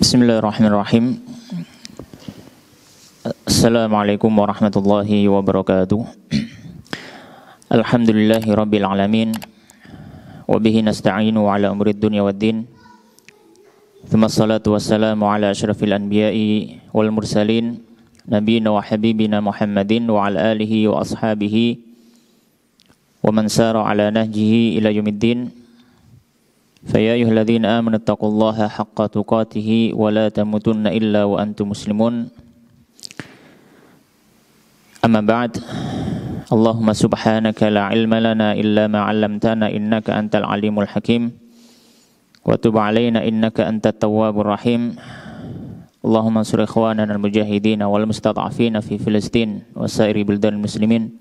Bismillahirrahmanirrahim. Assalamualaikum warahmatullahi wabarakatuh. Alhamdulillahi rabbil alamin. Wabihi nasta'inu ala umrid dunya waddin. Thumma salatu wassalamu ala ashrafil anbiya'i wal mursalin, nabiyina wa habibina Muhammadin wa ala alihi wa ashabihi wa man sara ala nahjihi ila yaumiddin. Faya ayyuhalladzina amanu taqullaha haqqa tuqatih wa la tamutunna illa wa antum muslimun. Amma ba'd. Allahumma subhanaka la ilma lana illa ma 'allamtana innaka antal alimul hakim. Wa tub 'alaina innaka antat tawwabur rahim. Allahumma ansur ikhwanana al-mujahidin wal mustad'afina fi Filistin wa sa'iri bildanil muslimin.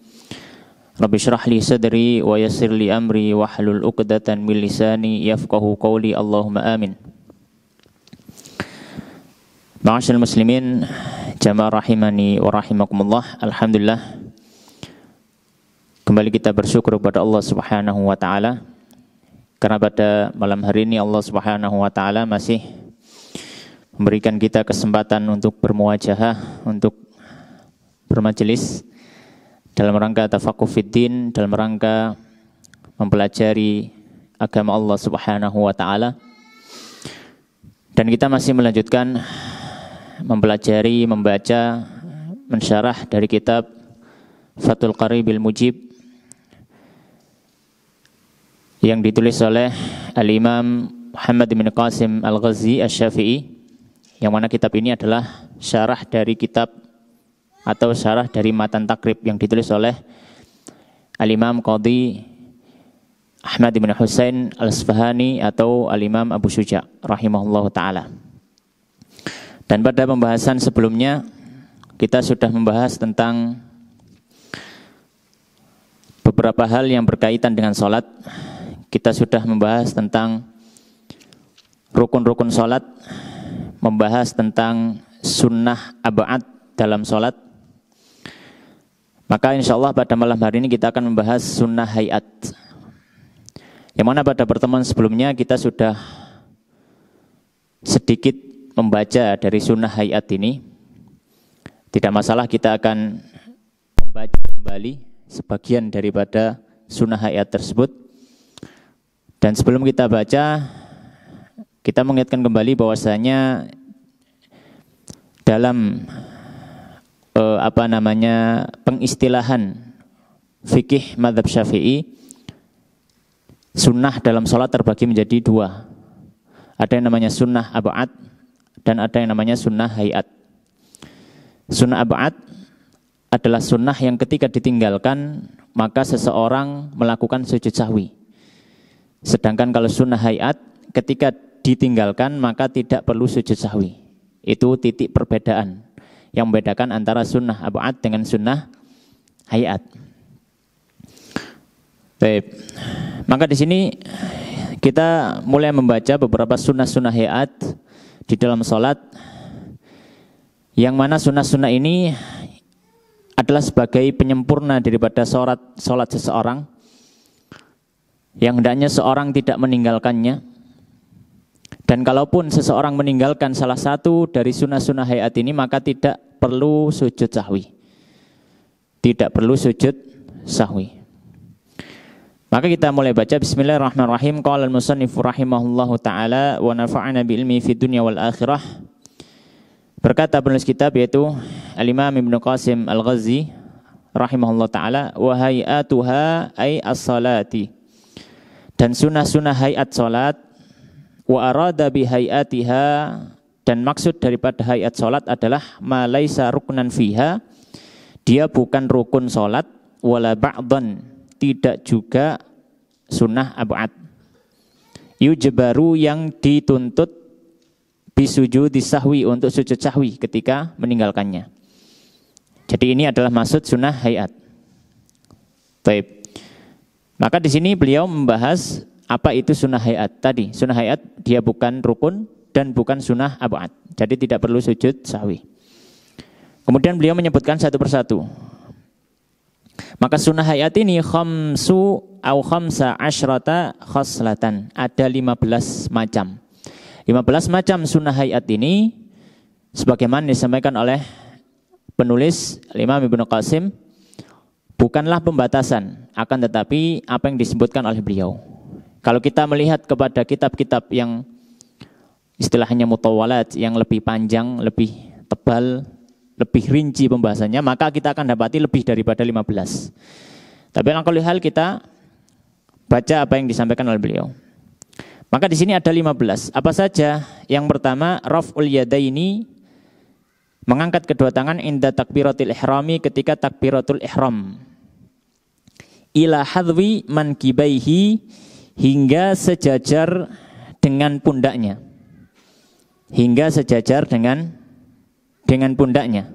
Rabbi syrah li sadri wa yassir li amri wa hlul 'uqdatan min lisani yafqahu qawli. Allahumma amin. Ma'asyiral muslimin, jamaah rahimani wa rahimakumullah. Alhamdulillah, kembali kita bersyukur kepada Allah Subhanahu wa taala karena pada malam hari ini Allah Subhanahu wa taala masih memberikan kita kesempatan untuk bermuajahah, untuk bermajelis dalam rangka tafaqquh fiddin, dalam rangka mempelajari agama Allah Subhanahu wa taala. Dan kita masih melanjutkan mempelajari, membaca, mensyarah dari kitab Fathul Qaribil Mujib yang ditulis oleh Al-Imam Muhammad bin Qasim Al-Ghazi Asy-Syafi'i, yang mana kitab ini adalah syarah dari kitab atau syarah dari matan takrib yang ditulis oleh Al-Imam Qadhi Ahmad bin Husain Al-Asfahani atau Al-Imam Abu Syuja rahimahullahu ta'ala. Dan pada pembahasan sebelumnya kita sudah membahas tentang beberapa hal yang berkaitan dengan sholat. Kita sudah membahas tentang rukun-rukun sholat, membahas tentang sunnah ab'ad dalam sholat. Maka insya Allah pada malam hari ini kita akan membahas sunnah hayat, yang mana pada pertemuan sebelumnya kita sudah sedikit membaca dari sunnah hayat ini. Tidak masalah, kita akan membaca kembali sebagian daripada sunnah hayat tersebut. Dan sebelum kita baca, kita mengingatkan kembali bahwasanya dalam pengistilahan fikih mazhab Syafi'i, sunnah dalam sholat terbagi menjadi dua. Ada yang namanya sunnah ab'ad dan ada yang namanya sunnah hayat. Sunnah ab'ad adalah sunnah yang ketika ditinggalkan maka seseorang melakukan sujud sahwi. Sedangkan kalau sunnah hayat, ketika ditinggalkan maka tidak perlu sujud sahwi. Itu titik perbedaan yang membedakan antara sunnah ab'ad dengan sunnah hayat. Baik. Maka di sini kita mulai membaca beberapa sunnah-sunnah hayat di dalam sholat, yang mana sunnah-sunnah ini adalah sebagai penyempurna daripada sholat seseorang, yang hendaknya seorang tidak meninggalkannya. Dan kalaupun seseorang meninggalkan salah satu dari sunnah-sunnah hayat ini, maka tidak perlu sujud sahwi. Tidak perlu sujud sahwi. Maka kita mulai baca. Bismillahirrahmanirrahim. Qala al-musannifu rahimahullahu ta'ala wa nafa'ana bi'ilmi fid dunya wal akhirah. Berkata penulis kitab, yaitu Al-Imam Ibnu Qasim Al-Ghazi rahimahullahu ta'ala, wa hayatuha ay as-salati. Dan sunnah-sunnah hayat salat, wa arada bi hayatiha, dan maksud daripada hayat salat adalah ma laisa ruknan fiha, dia bukan rukun salat, wala ba'dan, tidak juga sunnah ab'ad. Yujbaru, yang dituntut bisujudi sahwi, untuk sujud sahwi ketika meninggalkannya. Jadi ini adalah maksud sunnah hayat. Baik. Maka di sini beliau membahas apa itu sunnah hayat tadi. Sunnah hayat dia bukan rukun dan bukan sunnah ab'ad. Jadi tidak perlu sujud sahwi. Kemudian beliau menyebutkan satu persatu. Maka sunnah hayat ini khamsa asyrata khoslatan. Ada 15 macam. 15 macam sunnah hayat ini sebagaimana disampaikan oleh penulis Imam Ibnu Qasim bukanlah pembatasan, akan tetapi apa yang disebutkan oleh beliau. Kalau kita melihat kepada kitab-kitab yang istilahnya mutawalat, yang lebih panjang, lebih tebal, lebih rinci pembahasannya, maka kita akan dapati lebih daripada 15. Tapi kalau hal kita baca apa yang disampaikan oleh beliau. Maka di sini ada 15. Apa saja? Yang pertama, raf'ul yadaini, mengangkat kedua tangan inda takbiratul ihrami, ketika takbiratul ihram. Ila hadwi mankibaihi, hingga sejajar dengan pundaknya. Hingga sejajar dengan pundaknya.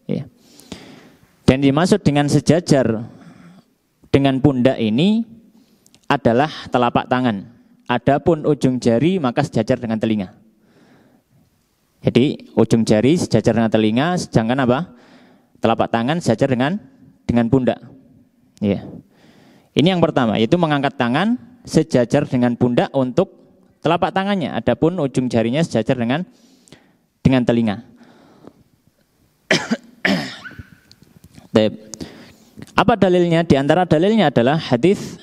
Ya. Dan dimaksud dengan sejajar dengan pundak ini adalah telapak tangan. Adapun ujung jari maka sejajar dengan telinga. Jadi ujung jari sejajar dengan telinga, sedangkan apa? Telapak tangan sejajar dengan pundak. Ya. Ini yang pertama, yaitu mengangkat tangan sejajar dengan pundak untuk telapak tangannya. Adapun ujung jarinya sejajar dengan telinga. Apa dalilnya? Di antara dalilnya adalah hadis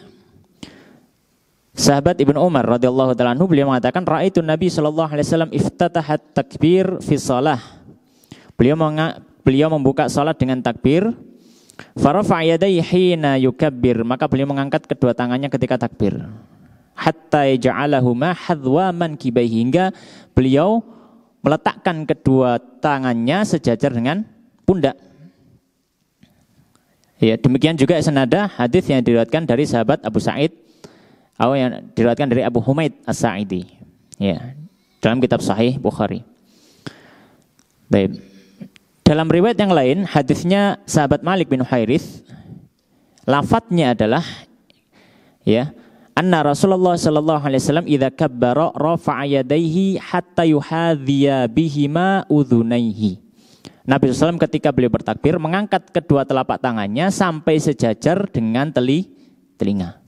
sahabat Ibnu Umar radhiyallahu taala anhu, beliau mengatakan raaitu Nabi sallallahu alaihi wasallam iftatahat takbir fi shalah. Beliau membuka salat dengan takbir. Farafa yadayhi hina yukabbir, maka beliau mengangkat kedua tangannya ketika takbir. Hatta ja'alahuma hadwa mankibaihi, hingga beliau meletakkan kedua tangannya sejajar dengan pundak. Ya, demikian juga senada hadis yang diriwayatkan dari sahabat Abu Sa'id atau yang diriwayatkan dari Abu Humaid As-Sa'idi. Ya, dalam kitab Sahih Bukhari. Baik. Dalam riwayat yang lain, hadisnya sahabat Malik bin Huwairits, lafadznya adalah ya, anna Rasulullah sallallahu alaihi wasallam idza kabbara rafa'a yadayhi hatta yuhadhiya bihima udhunaihi. Nabi SAW ketika beliau bertakbir mengangkat kedua telapak tangannya sampai sejajar dengan telinga.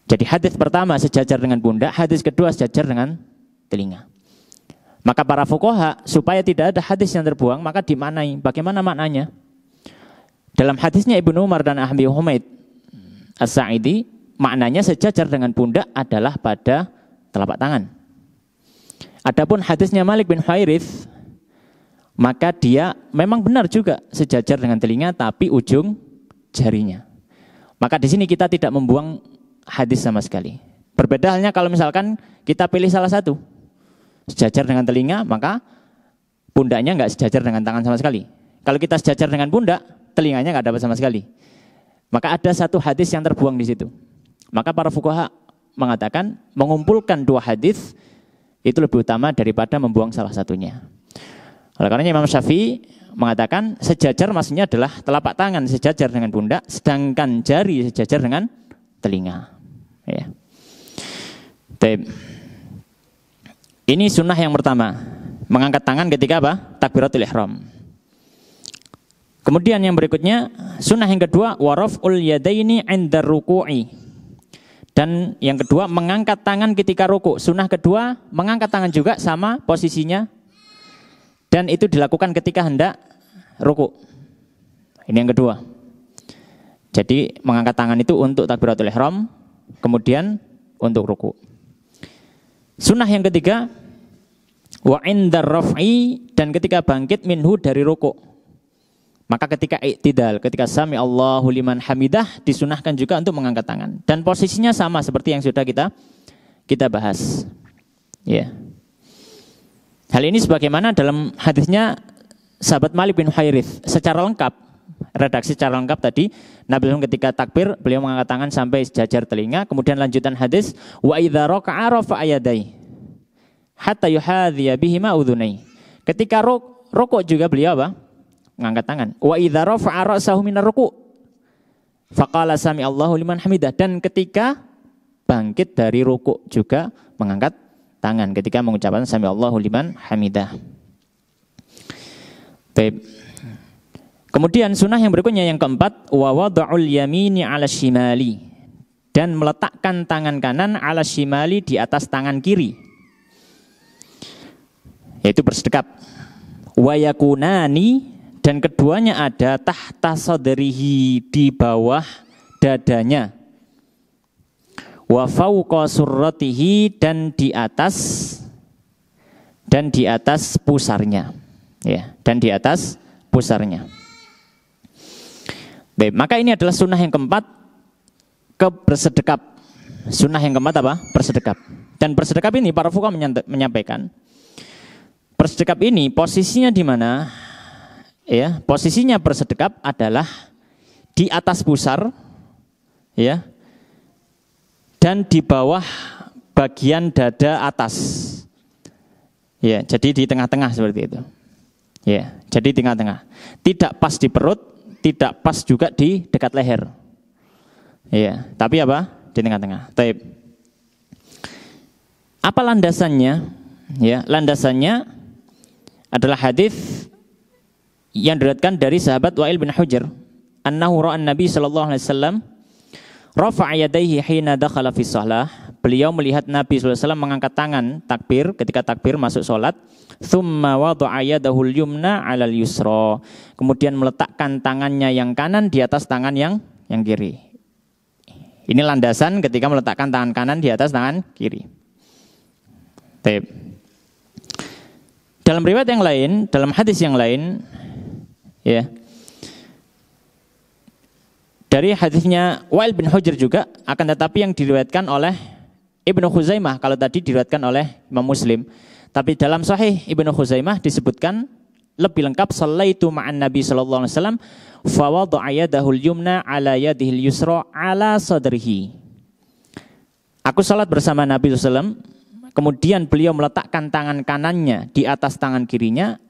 Jadi hadis pertama sejajar dengan pundak, hadis kedua sejajar dengan telinga. Maka para fuqaha supaya tidak ada hadis yang terbuang maka dimaknai. Bagaimana maknanya? Dalam hadisnya Ibnu Umar dan Abu Humaid As-Sa'idi, maknanya sejajar dengan pundak adalah pada telapak tangan. Adapun hadisnya Malik bin Huwairits, maka dia memang benar juga sejajar dengan telinga tapi ujung jarinya. Maka di sini kita tidak membuang hadis sama sekali. Berbeda halnya kalau misalkan kita pilih salah satu, sejajar dengan telinga, maka pundaknya nggak sejajar dengan tangan sama sekali. Kalau kita sejajar dengan pundak, telinganya nggak dapat sama sekali. Maka ada satu hadis yang terbuang di situ. Maka para fuqaha mengatakan mengumpulkan dua hadis itu lebih utama daripada membuang salah satunya. Oleh karena Imam Syafi'i mengatakan sejajar maksudnya adalah telapak tangan sejajar dengan pundak, sedangkan jari sejajar dengan telinga. Ya. Ini sunnah yang pertama, mengangkat tangan ketika apa? Takbiratul ihram. Kemudian yang berikutnya, sunnah yang kedua, waraf'ul yadaini 'inda ruku'i. Dan yang kedua, mengangkat tangan ketika ruku'. Sunnah kedua, mengangkat tangan juga sama posisinya. Dan itu dilakukan ketika hendak ruku'. Ini yang kedua. Jadi mengangkat tangan itu untuk takbiratul ihram, kemudian untuk ruku'. Sunnah yang ketiga, wa 'indar raf'i, dan ketika bangkit minhu dari ruku'. Maka ketika i'tidal, ketika sami Allahu liman hamidah, disunahkan juga untuk mengangkat tangan. Dan posisinya sama seperti yang sudah kita bahas. Ya. Hal ini sebagaimana dalam hadisnya sahabat Malik bin Huwairits secara lengkap, redaksi secara lengkap tadi, Nabi SAW ketika takbir beliau mengangkat tangan sampai sejajar telinga, kemudian lanjutan hadis wa idza raka'a rafa'a yadayhi hatta yuhadhiya bihima udhunai. Ketika rukuk juga beliau apa? Mengangkat tangan. Wa idza rafa'a ra'sahu minar ruku' faqala sami Allahu liman hamidah, dan ketika bangkit dari rukuk juga mengangkat tangan ketika mengucapkan sami Allahu liman hamidah. Baik. Kemudian sunnah yang berikutnya yang keempat, wa wada'ul yamini 'ala shimali, dan meletakkan tangan kanan 'ala shimali di atas tangan kiri. yaitu bersedekap. Wa yakunani, dan keduanya ada tahta sadrihi, di bawah dadanya. Wa fauqa surratihi, dan di atas pusarnya. Ya, dan di atas pusarnya. Baik, maka ini adalah sunnah yang keempat, bersedekap. Sunnah yang keempat apa? Bersedekap. Dan bersedekap ini para fuqaha menyampaikan, bersedekap ini posisinya di mana? Ya, posisinya bersedekap adalah di atas pusar, ya, dan di bawah bagian dada atas. Ya, jadi di tengah-tengah seperti itu. Ya, jadi di tengah-tengah. Tidak pas di perut, tidak pas juga di dekat leher. Ya, tapi apa? Di tengah-tengah. Taib. Apa landasannya? Ya, landasannya adalah hadis yang diriwayatkan dari sahabat Wa'il bin Hujr, annahu ra'an Nabi sallallahu alaihi wasallam rafa'a yadayhi hina dakhala fi shalah. Beliau melihat Nabi sallallahu alaihi wasallam mengangkat tangan takbir ketika takbir masuk salat. Tsumma wada'a yadahul yumna 'alal yusra. Kemudian meletakkan tangannya yang kanan di atas tangan yang kiri. Ini landasan ketika meletakkan tangan kanan di atas tangan kiri. Baik. Dalam riwayat yang lain, dalam hadis yang lain, ya, dari hadisnya Wa'il bin Hujr juga, akan tetapi yang diriwayatkan oleh Ibnu Khuzaimah, kalau tadi diriwayatkan oleh Imam Muslim. Tapi dalam Sahih Ibnu Khuzaimah disebutkan lebih lengkap, sallaitu ma'an Nabi sallallahu alaihi wasallam fa wada'a yadahul yumna 'ala yadihil yusra 'ala sadrihi. Aku salat bersama Nabi sallallahu alaihi wasallam, kemudian beliau meletakkan tangan kanannya di atas tangan kirinya,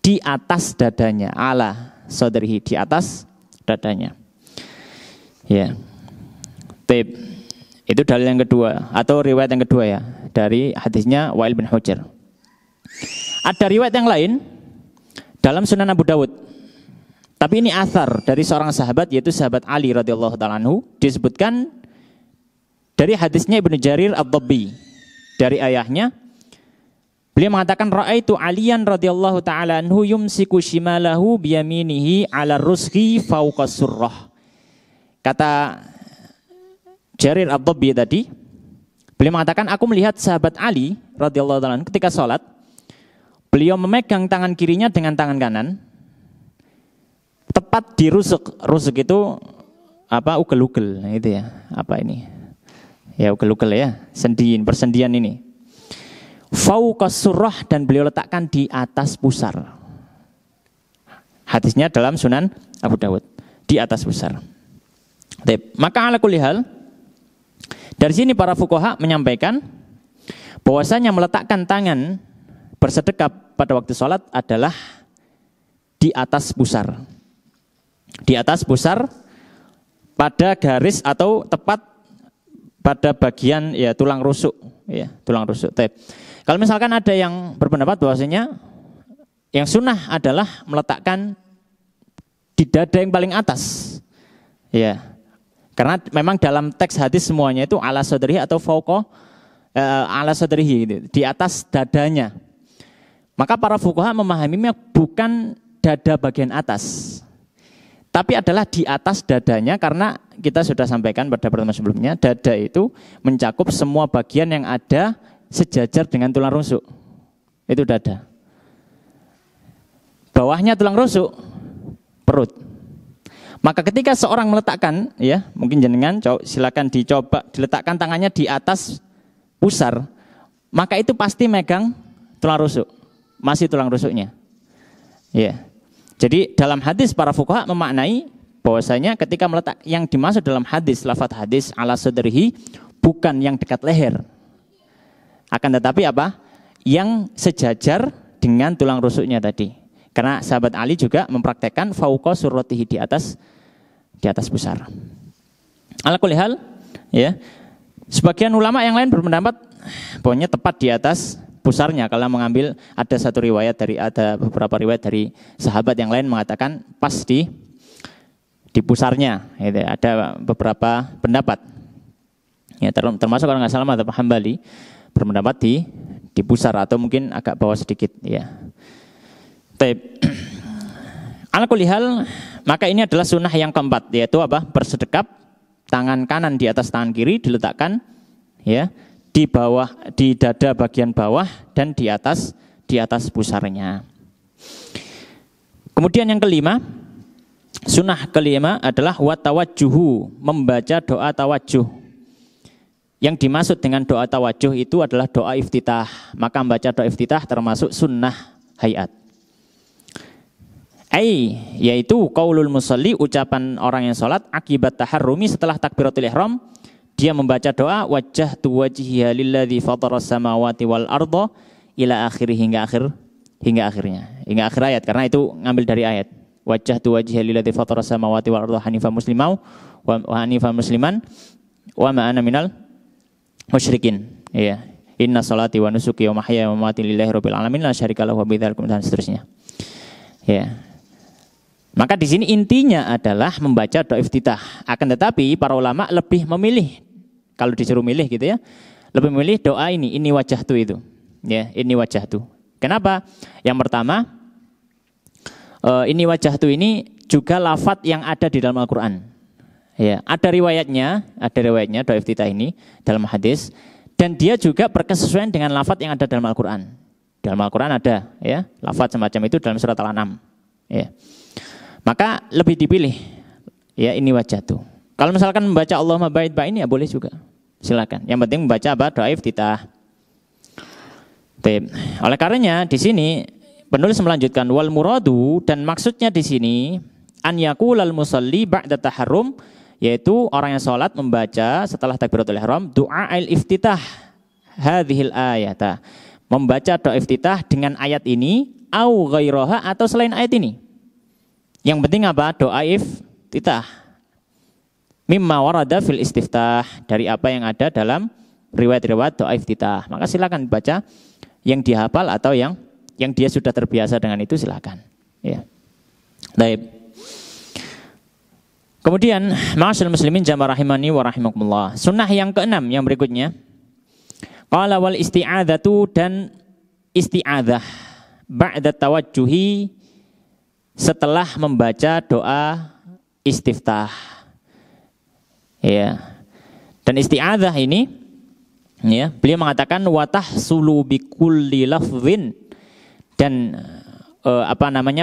di atas dadanya, 'ala sadrihi, di atas dadanya. Ya. Tip. Itu dalil yang kedua atau riwayat yang kedua ya, dari hadisnya Wa'il bin Hujr. Ada riwayat yang lain dalam Sunan Abu Dawud. Tapi ini athar dari seorang sahabat, yaitu sahabat Ali radhiyallahu ta'ala anhu, disebutkan dari hadisnya Ibnu Jarir Ad-Dabbi dari ayahnya. Beliau mengatakan, ra'aitu Aliyan radhiyallahu ta'ala anhu yumsiku shimalahu biyaminihi 'ala rusghi fawqa surrah. Kata Jarir Ad-Dabbi tadi, beliau mengatakan, aku melihat sahabat Ali radhiyallahu ta'ala ketika sholat, beliau memegang tangan kirinya dengan tangan kanan, tepat di rusuk. Rusuk itu apa? Ugel-ugel, nah, itu ya. Apa ini? Ya ugel-ugel ya, persendian ini. Fauqa surrah, dan beliau letakkan di atas pusar. Hadisnya dalam Sunan Abu Dawud, di atas pusar. Maka ala kulli hal, dari sini para fuqaha menyampaikan bahwasanya meletakkan tangan bersedekap pada waktu sholat adalah di atas pusar. Di atas pusar pada garis atau tepat pada bagian ya tulang rusuk, ya tulang rusuk. Kalau misalkan ada yang berpendapat bahwasanya yang sunnah adalah meletakkan di dada yang paling atas, ya. Karena memang dalam teks hadis semuanya itu ala sadrihi atau fauqa ala sadrihi, gitu, di atas dadanya. Maka para fuqaha memahaminya bukan dada bagian atas, tapi adalah di atas dadanya, karena kita sudah sampaikan pada pertemuan sebelumnya, dada itu mencakup semua bagian yang ada sejajar dengan tulang rusuk. Itu dada. Bawahnya tulang rusuk, perut. Maka ketika seorang meletakkan, ya mungkin jenengan silakan dicoba diletakkan tangannya di atas pusar, maka itu pasti megang tulang rusuk, masih tulang rusuknya. Ya. Jadi dalam hadis para fuqaha memaknai bahwasanya ketika meletak, yang dimaksud dalam hadis, lafaz hadis ala sadrihi, bukan yang dekat leher, akan tetapi apa? Yang sejajar dengan tulang rusuknya tadi. Karena sahabat Ali juga mempraktekkan fauqa surratihi, di atas pusar. Ala kulli hal, ya. Sebagian ulama yang lain berpendapat bahwanya tepat di atas pusarnya, kalau mengambil ada beberapa riwayat dari sahabat yang lain mengatakan pas di pusarnya. Gitu. Ada beberapa pendapat. Ya, termasuk orang nggak salah mazhab Hambali berpendapat di di pusar atau mungkin agak bawah sedikit ya. Baik. Ala kulli hal, maka ini adalah sunnah yang keempat, yaitu apa? Bersedekap, tangan kanan di atas tangan kiri diletakkan ya di bawah, di dada bagian bawah dan di atas pusarnya. Kemudian yang kelima, sunnah kelima adalah watawajjuhu, membaca doa tawajjuh. Yang dimaksud dengan doa tawajjuh itu adalah doa iftitah. Maka membaca doa iftitah termasuk sunnah hayat. Yaitu qaulul musalli, ucapan orang yang sholat akibat taharrumi, setelah takbiratul ihram dia membaca doa wajjahtu wajhiya lilladzi fataras samawati wal arda ila akhir hingga akhir ayat, karena itu ngambil dari ayat wajjahtu wajhiya lilladzi fataras samawati wal arda hanifan musliman wa ma ana minal musyrikin. Ya. Inna salati wa nusuki wa mahyaya wa mamati lillahi rabbil alamin la syarika lahu wa bidzalika dan seterusnya. Ya. Maka di sini intinya adalah membaca doa iftitah. Akan tetapi para ulama lebih memilih, kalau disuruh milih gitu ya, lebih memilih doa ini wajjahtu itu. Ya, ini wajjahtu. Kenapa? Yang pertama, ini wajjahtu ini juga lafadz yang ada di dalam Al-Qur'an. Ya, ada riwayatnya doa iftitah ini dalam hadis, dan dia juga berkesesuaian dengan lafadz yang ada dalam Al-Qur'an. Dalam Al-Qur'an ada ya, lafadz semacam itu dalam surat Al-An'am. Ya. Maka lebih dipilih ya ini wajjahtu. Kalau misalkan membaca Allahumma ba'id ba'ini ya boleh juga. Silakan. Yang penting membaca apa? Doa iftitah. Oleh karenanya di sini penulis melanjutkan wal muradu, dan maksudnya di sini an yaqulal musalli ba'da taharrum, yaitu orang yang sholat membaca setelah takbiratul ihram doa al-iftitah hadhil ayata, membaca doa iftitah dengan ayat ini au ghairaha, atau selain ayat ini. Yang penting apa? Doa iftitah mimma warada fil istiftah, dari apa yang ada dalam riwayat-riwayat doa iftitah. Maka silakan dibaca yang dihafal atau yang dia sudah terbiasa dengan itu, silakan ya. Baik. Kemudian ma'asyiral muslimin jamaah rahimani wa rahimakumullah. Sunnah yang keenam yang berikutnya, qala wal isti'adzatu, dan isti'adzah ba'da tawajjuhi, setelah membaca doa istiftah. Ya. Dan isti'adzah ini ya, beliau mengatakan wa tahsulu bi kulli lafdhin, dan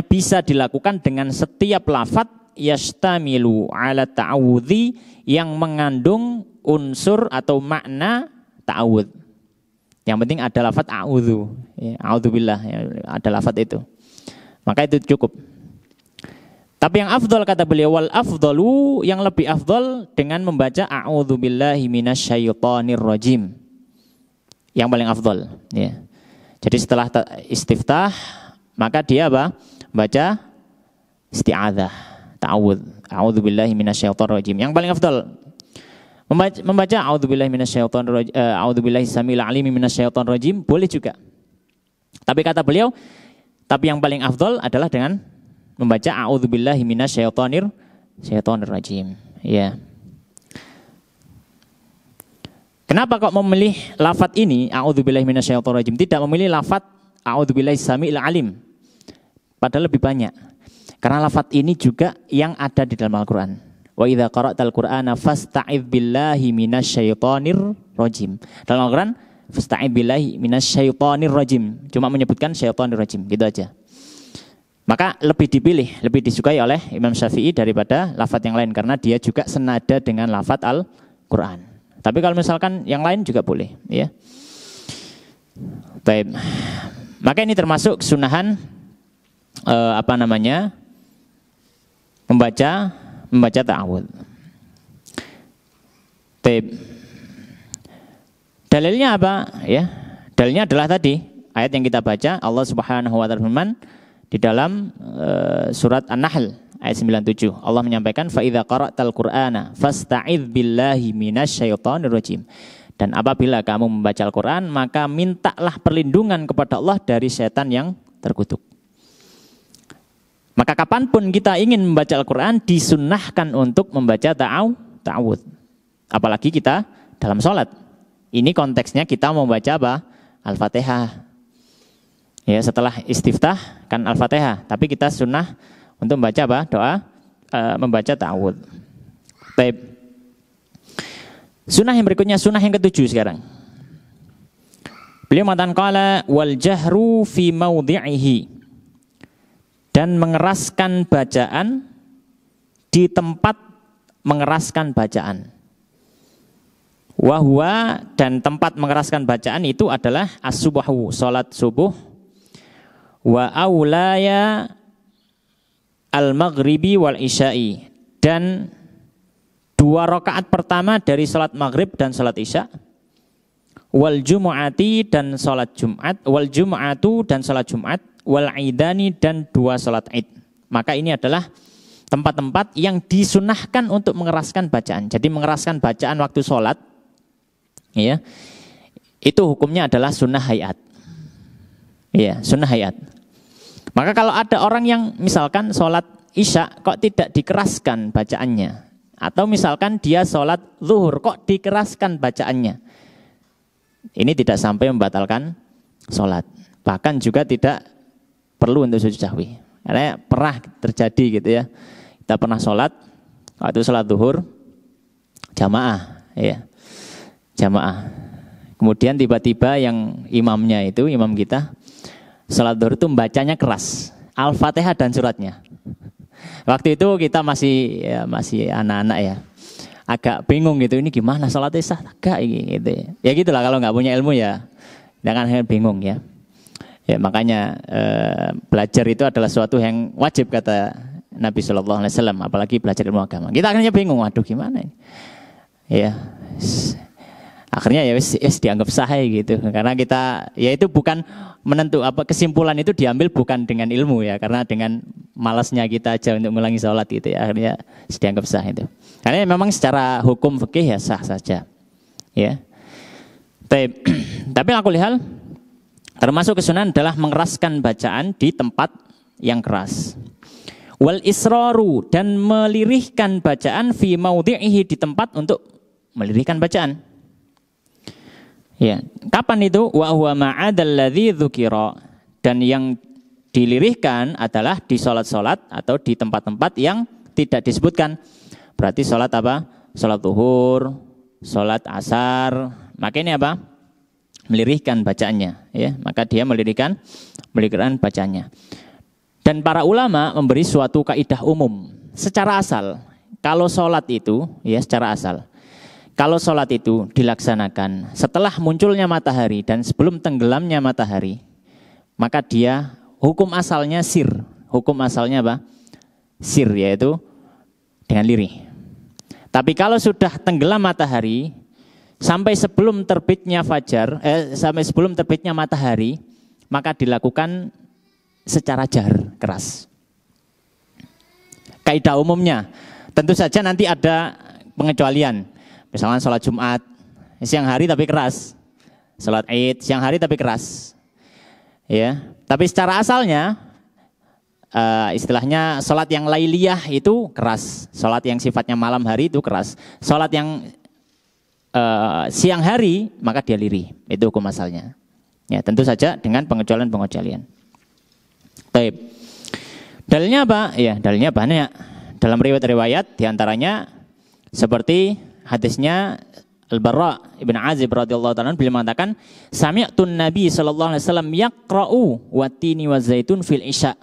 bisa dilakukan dengan setiap lafadz yastamilu ala ta'awudhi, yang mengandung unsur atau makna ta'awudz. Yang penting ada lafadz a'udzu, ya, a'udzubillah, ya, ada lafadz itu. Maka itu cukup. Tapi yang afdal, kata beliau, wal afdalu, yang lebih afdal dengan membaca a'udzubillahi minasyaitonir rajim. Yang paling afdal, ya. Jadi setelah istiftah, maka dia apa? Baca isti'adzah, ta'awudz, a'udzubillahi minasyaitonir rajim. Yang paling afdal membaca a'udzubillahi minasyaitonir rajim, a'udzubillahi samil alimi minasyaitonir rajim, boleh juga. Tapi kata beliau, tapi yang paling afdal adalah dengan membaca a'udzubillahi minasyaitonir rajim. Ya. Kenapa kok memilih lafadz ini a'udzubillahi minasyaitonir rajim, tidak memilih lafadz a'udzubillahi samil alim? Padahal lebih banyak. Karena lafadz ini juga yang ada di dalam Al-Qur'an. Wa idza qara'tal Qur'ana fasta'idz billahi minasyaitonir rajim. Dalam Al-Qur'an fasta'idz billahi minasyaitonir rajim. Cuma menyebutkan syaitonir rajim, gitu aja. Maka lebih dipilih, lebih disukai oleh Imam Syafi'i daripada lafadz yang lain, karena dia juga senada dengan lafadz Al-Qur'an. Tapi kalau misalkan yang lain juga boleh, ya. Baik. Maka ini termasuk kesunahan membaca ta'awudz. Baik. Dalilnya apa? Ya. Dalilnya adalah tadi ayat yang kita baca, Allah Subhanahu wa taala firman di dalam surat An-Nahl ayat 97. Allah menyampaikan fa idza qara'tal Qur'ana fasta'idz billahi minasyaitonir rajim. Dan apabila kamu membaca Al-Qur'an, maka mintalah perlindungan kepada Allah dari setan yang terkutuk. Maka kapanpun kita ingin membaca Al-Qur'an, disunnahkan untuk membaca ta'awudz. Apalagi kita dalam sholat. Ini konteksnya kita membaca apa? Al-Fatihah. Ya, setelah istiftah kan Al-Fatihah, tapi kita sunnah untuk membaca apa? Doa membaca ta'awudz. Baik. Sunnah yang berikutnya, sunnah yang ketujuh sekarang. Beliau mengatakan qala wal jahru fi maudhi'ihi, dan mengeraskan bacaan di tempat mengeraskan bacaan. Wahwa, dan tempat mengeraskan bacaan itu adalah as-subuhu, salat subuh, wa aulaya al-maghribi wal isya'i, dan 2 rakaat pertama dari salat maghrib dan salat isya, wal jumu'ati, dan salat Jumat, wal jumu'atu, dan salat Jumat, wal idani, dan 2 salat id. Maka ini adalah tempat-tempat yang disunahkan untuk mengeraskan bacaan. Jadi mengeraskan bacaan waktu sholat, ya, itu hukumnya adalah sunnah hayat. Ya, sunnah hayat. Maka kalau ada orang yang misalkan sholat isya kok tidak dikeraskan bacaannya, atau misalkan dia sholat zuhur kok dikeraskan bacaannya, ini tidak sampai membatalkan sholat. Bahkan juga tidak perlu untuk sujud sahwi. Karena pernah terjadi gitu ya. Kita pernah sholat, waktu sholat zuhur jamaah, ya, jamaah. Kemudian tiba-tiba yang imamnya itu, imam kita, sholat zuhur itu membacanya keras, Al-Fatihah dan suratnya. Waktu itu kita masih anak-anak ya, agak bingung gitu, ini gimana sholat isya agak gitu ya. Ya gitulah, kalau nggak punya ilmu ya, jangan bingung ya. Ya makanya belajar itu adalah suatu yang wajib kata Nabi Shallallahu Alaihi Wasallam, apalagi belajar ilmu agama. Kita akhirnya bingung, waduh gimana ini? Ya, akhirnya ya wis dianggap sah gitu, karena kita ya itu bukan menentu apa, kesimpulan itu diambil bukan dengan ilmu ya, karena dengan malasnya kita aja untuk mengulangi sholat gitu ya, akhirnya dianggap sah itu. Karena memang secara hukum fikih ya sah saja, ya. Tapi aku lihat termasuk kesunahan adalah mengeraskan bacaan di tempat yang keras. Wal israru, dan melirihkan bacaan fi maudhi'ihi, di tempat untuk melirihkan bacaan. Ya, kapan itu? Wa huwa ma'adal ladzi dzukira, dan yang dilirihkan adalah di salat-salat atau di tempat-tempat yang tidak disebutkan. Berarti salat apa? Salat zuhur, salat asar. Maka ini apa? Melirihkan bacaannya, ya. Maka dia melirihkan bacaannya. Dan para ulama memberi suatu kaidah umum secara asal. Kalau sholat itu, ya secara asal, kalau sholat itu dilaksanakan setelah munculnya matahari dan sebelum tenggelamnya matahari, maka dia hukum asalnya sir. Hukum asalnya apa? Sir, yaitu dengan lirih. Tapi kalau sudah tenggelam matahari sampai sebelum terbitnya fajar, sampai sebelum terbitnya matahari, maka dilakukan secara jar, keras. Kaidah umumnya, tentu saja nanti ada pengecualian. Misalnya sholat Jumat, siang hari tapi keras. Sholat Id, siang hari tapi keras. Ya, tapi secara asalnya, istilahnya sholat yang lailiyah itu keras. Sholat yang sifatnya malam hari itu keras. Sholat yang siang hari, maka dia lirih. Itu hukum asalnya. Ya, tentu saja dengan pengecualian-pengecualian. Baik. Dalilnya apa? Ya, dalilnya banyak. Dalam riwayat-riwayat diantaranya seperti hadisnya Al-Barra ibn Azib radhiyallahu ta'ala, beliau mengatakan, sami'tun Nabi sallallahu alaihi wasallam yaqra'u wattini wazaitun fil isya.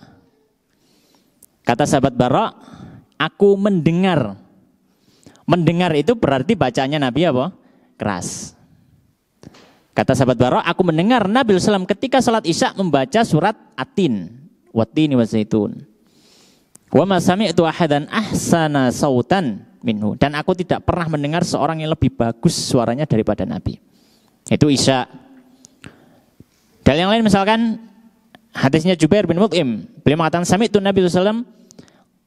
Kata sahabat Barra, aku mendengar. Mendengar itu berarti bacanya Nabi apa? Keras. Kata sahabat Barra, aku mendengar Nabi sallallahu ketika salat isya membaca surat At-Tin. Wattini wazaitun. Wa ma sami'tu ahadan ahsana sautan minhu, dan aku tidak pernah mendengar seorang yang lebih bagus suaranya daripada Nabi. Itu isya. Dan yang lain misalkan hadisnya Jubair bin Mut'im, beliau mengatakan sami'tu Nabi sallallahu alaihi wasallam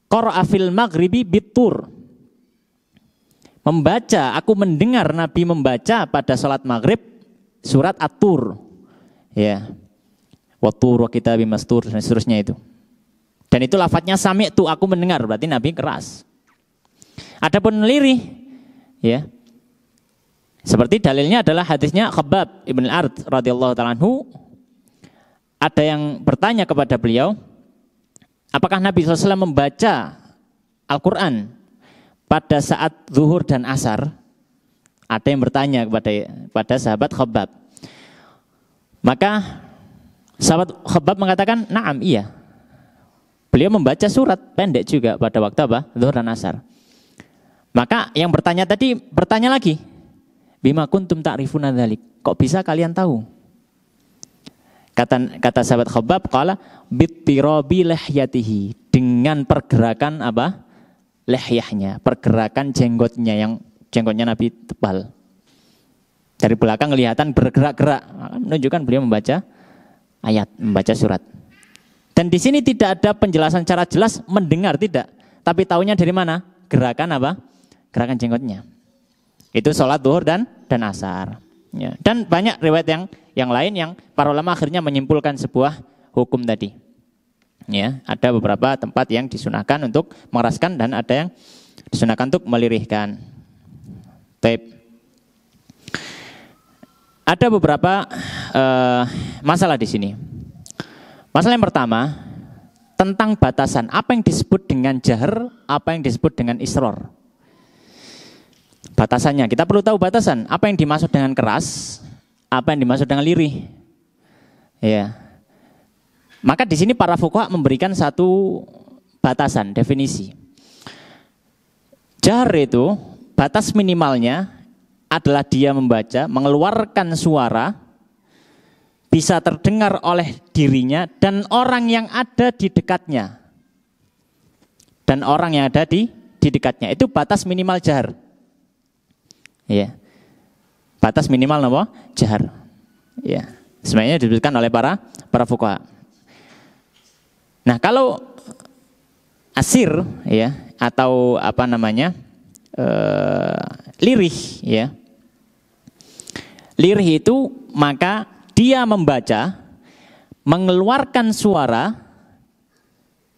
qara'a fil maghribi bitur. Membaca, aku mendengar Nabi membaca pada salat maghrib surat At-Tur. Ya. Wattur wa kitabim mastur dan seterusnya itu. Dan itu lafadznya sami'tu, aku mendengar, berarti Nabi keras. Adapun lirih, ya. Seperti dalilnya adalah hadisnya Khabbab ibn al-Ard radhiyallahu ta'ala anhu. Ada yang bertanya kepada beliau, apakah Nabi SAW membaca Al-Quran pada saat zuhur dan asar? Ada yang bertanya kepada sahabat Khabbab. Maka sahabat Khabbab mengatakan, na'am, iya. Beliau membaca surat pendek juga pada waktu apa? Zuhur dan asar. Maka yang bertanya tadi bertanya lagi, bima kuntum ta'rifuna dzalik? Kok bisa kalian tahu? Kata sahabat Khabbab, qala bittirabi lihyatihi, dengan pergerakan apa? Lihyahnya, pergerakan jenggotnya, yang jenggotnya Nabi tebal. Dari belakang kelihatan bergerak-gerak, menunjukkan beliau membaca ayat, membaca surat. Dan di sini tidak ada penjelasan secara jelas mendengar, tidak, tapi taunya dari mana? Gerakan apa? Gerakan jenggotnya. Itu sholat zuhur dan asar. Ya. Dan banyak riwayat yang lain yang para ulama akhirnya menyimpulkan sebuah hukum tadi. Ya, ada beberapa tempat yang disunahkan untuk mengeraskan dan ada yang disunahkan untuk melirihkan. Taib. Ada beberapa masalah di sini. Masalah yang pertama tentang batasan, apa yang disebut dengan jahar, apa yang disebut dengan isror. Batasannya, kita perlu tahu batasan. Apa yang dimaksud dengan keras, apa yang dimaksud dengan lirih. Ya. Maka di sini para fuqaha memberikan satu batasan, definisi. Jahar itu batas minimalnya adalah dia membaca, mengeluarkan suara, bisa terdengar oleh dirinya dan orang yang ada di dekatnya. Dan orang yang ada di dekatnya. Itu batas minimal jahar. Ya, batas minimal apa? Jahar. Ya, sebenarnya disebutkan oleh para fuqaha. Nah, kalau asir, ya, atau apa namanya, lirih, ya, lirih itu maka dia membaca, mengeluarkan suara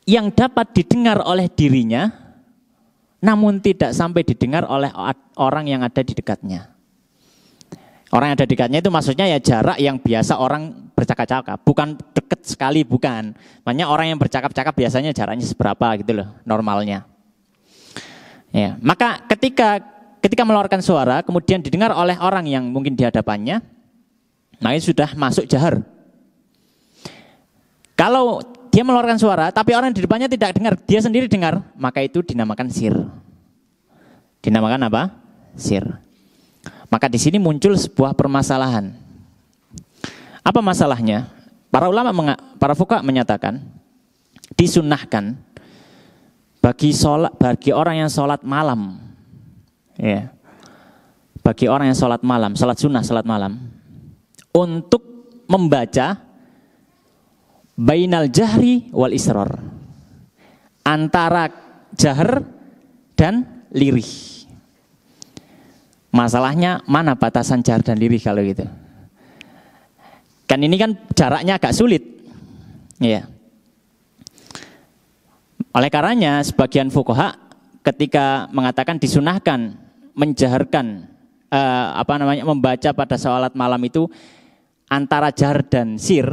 yang dapat didengar oleh dirinya, namun tidak sampai didengar oleh orang yang ada di dekatnya. Orang yang ada di dekatnya itu maksudnya ya jarak yang biasa orang bercakap-cakap, bukan dekat sekali, bukan. Makanya orang yang bercakap-cakap biasanya jaraknya seberapa gitu loh, normalnya. Ya, maka ketika mengeluarkan suara kemudian didengar oleh orang yang mungkin di hadapannya, nah itu sudah masuk jahar. Kalau dia mengeluarkan suara, tapi orang di depannya tidak dengar, dia sendiri dengar, maka itu dinamakan sir. Dinamakan apa? Sir. Maka di sini muncul sebuah permasalahan. Apa masalahnya? Para ulama, para fuqaha menyatakan, disunnahkan bagi orang yang sholat malam, ya, bagi orang yang sholat malam, sholat sunnah, sholat malam, untuk membaca bainal jahri wal isror, antara jahar dan lirih. Masalahnya mana batasan jahar dan lirih kalau gitu? Kan ini kan jaraknya agak sulit. Ya. Oleh karenanya sebagian fuqaha ketika mengatakan disunahkan menjaharkan membaca pada sholat malam itu antara jahar dan sir,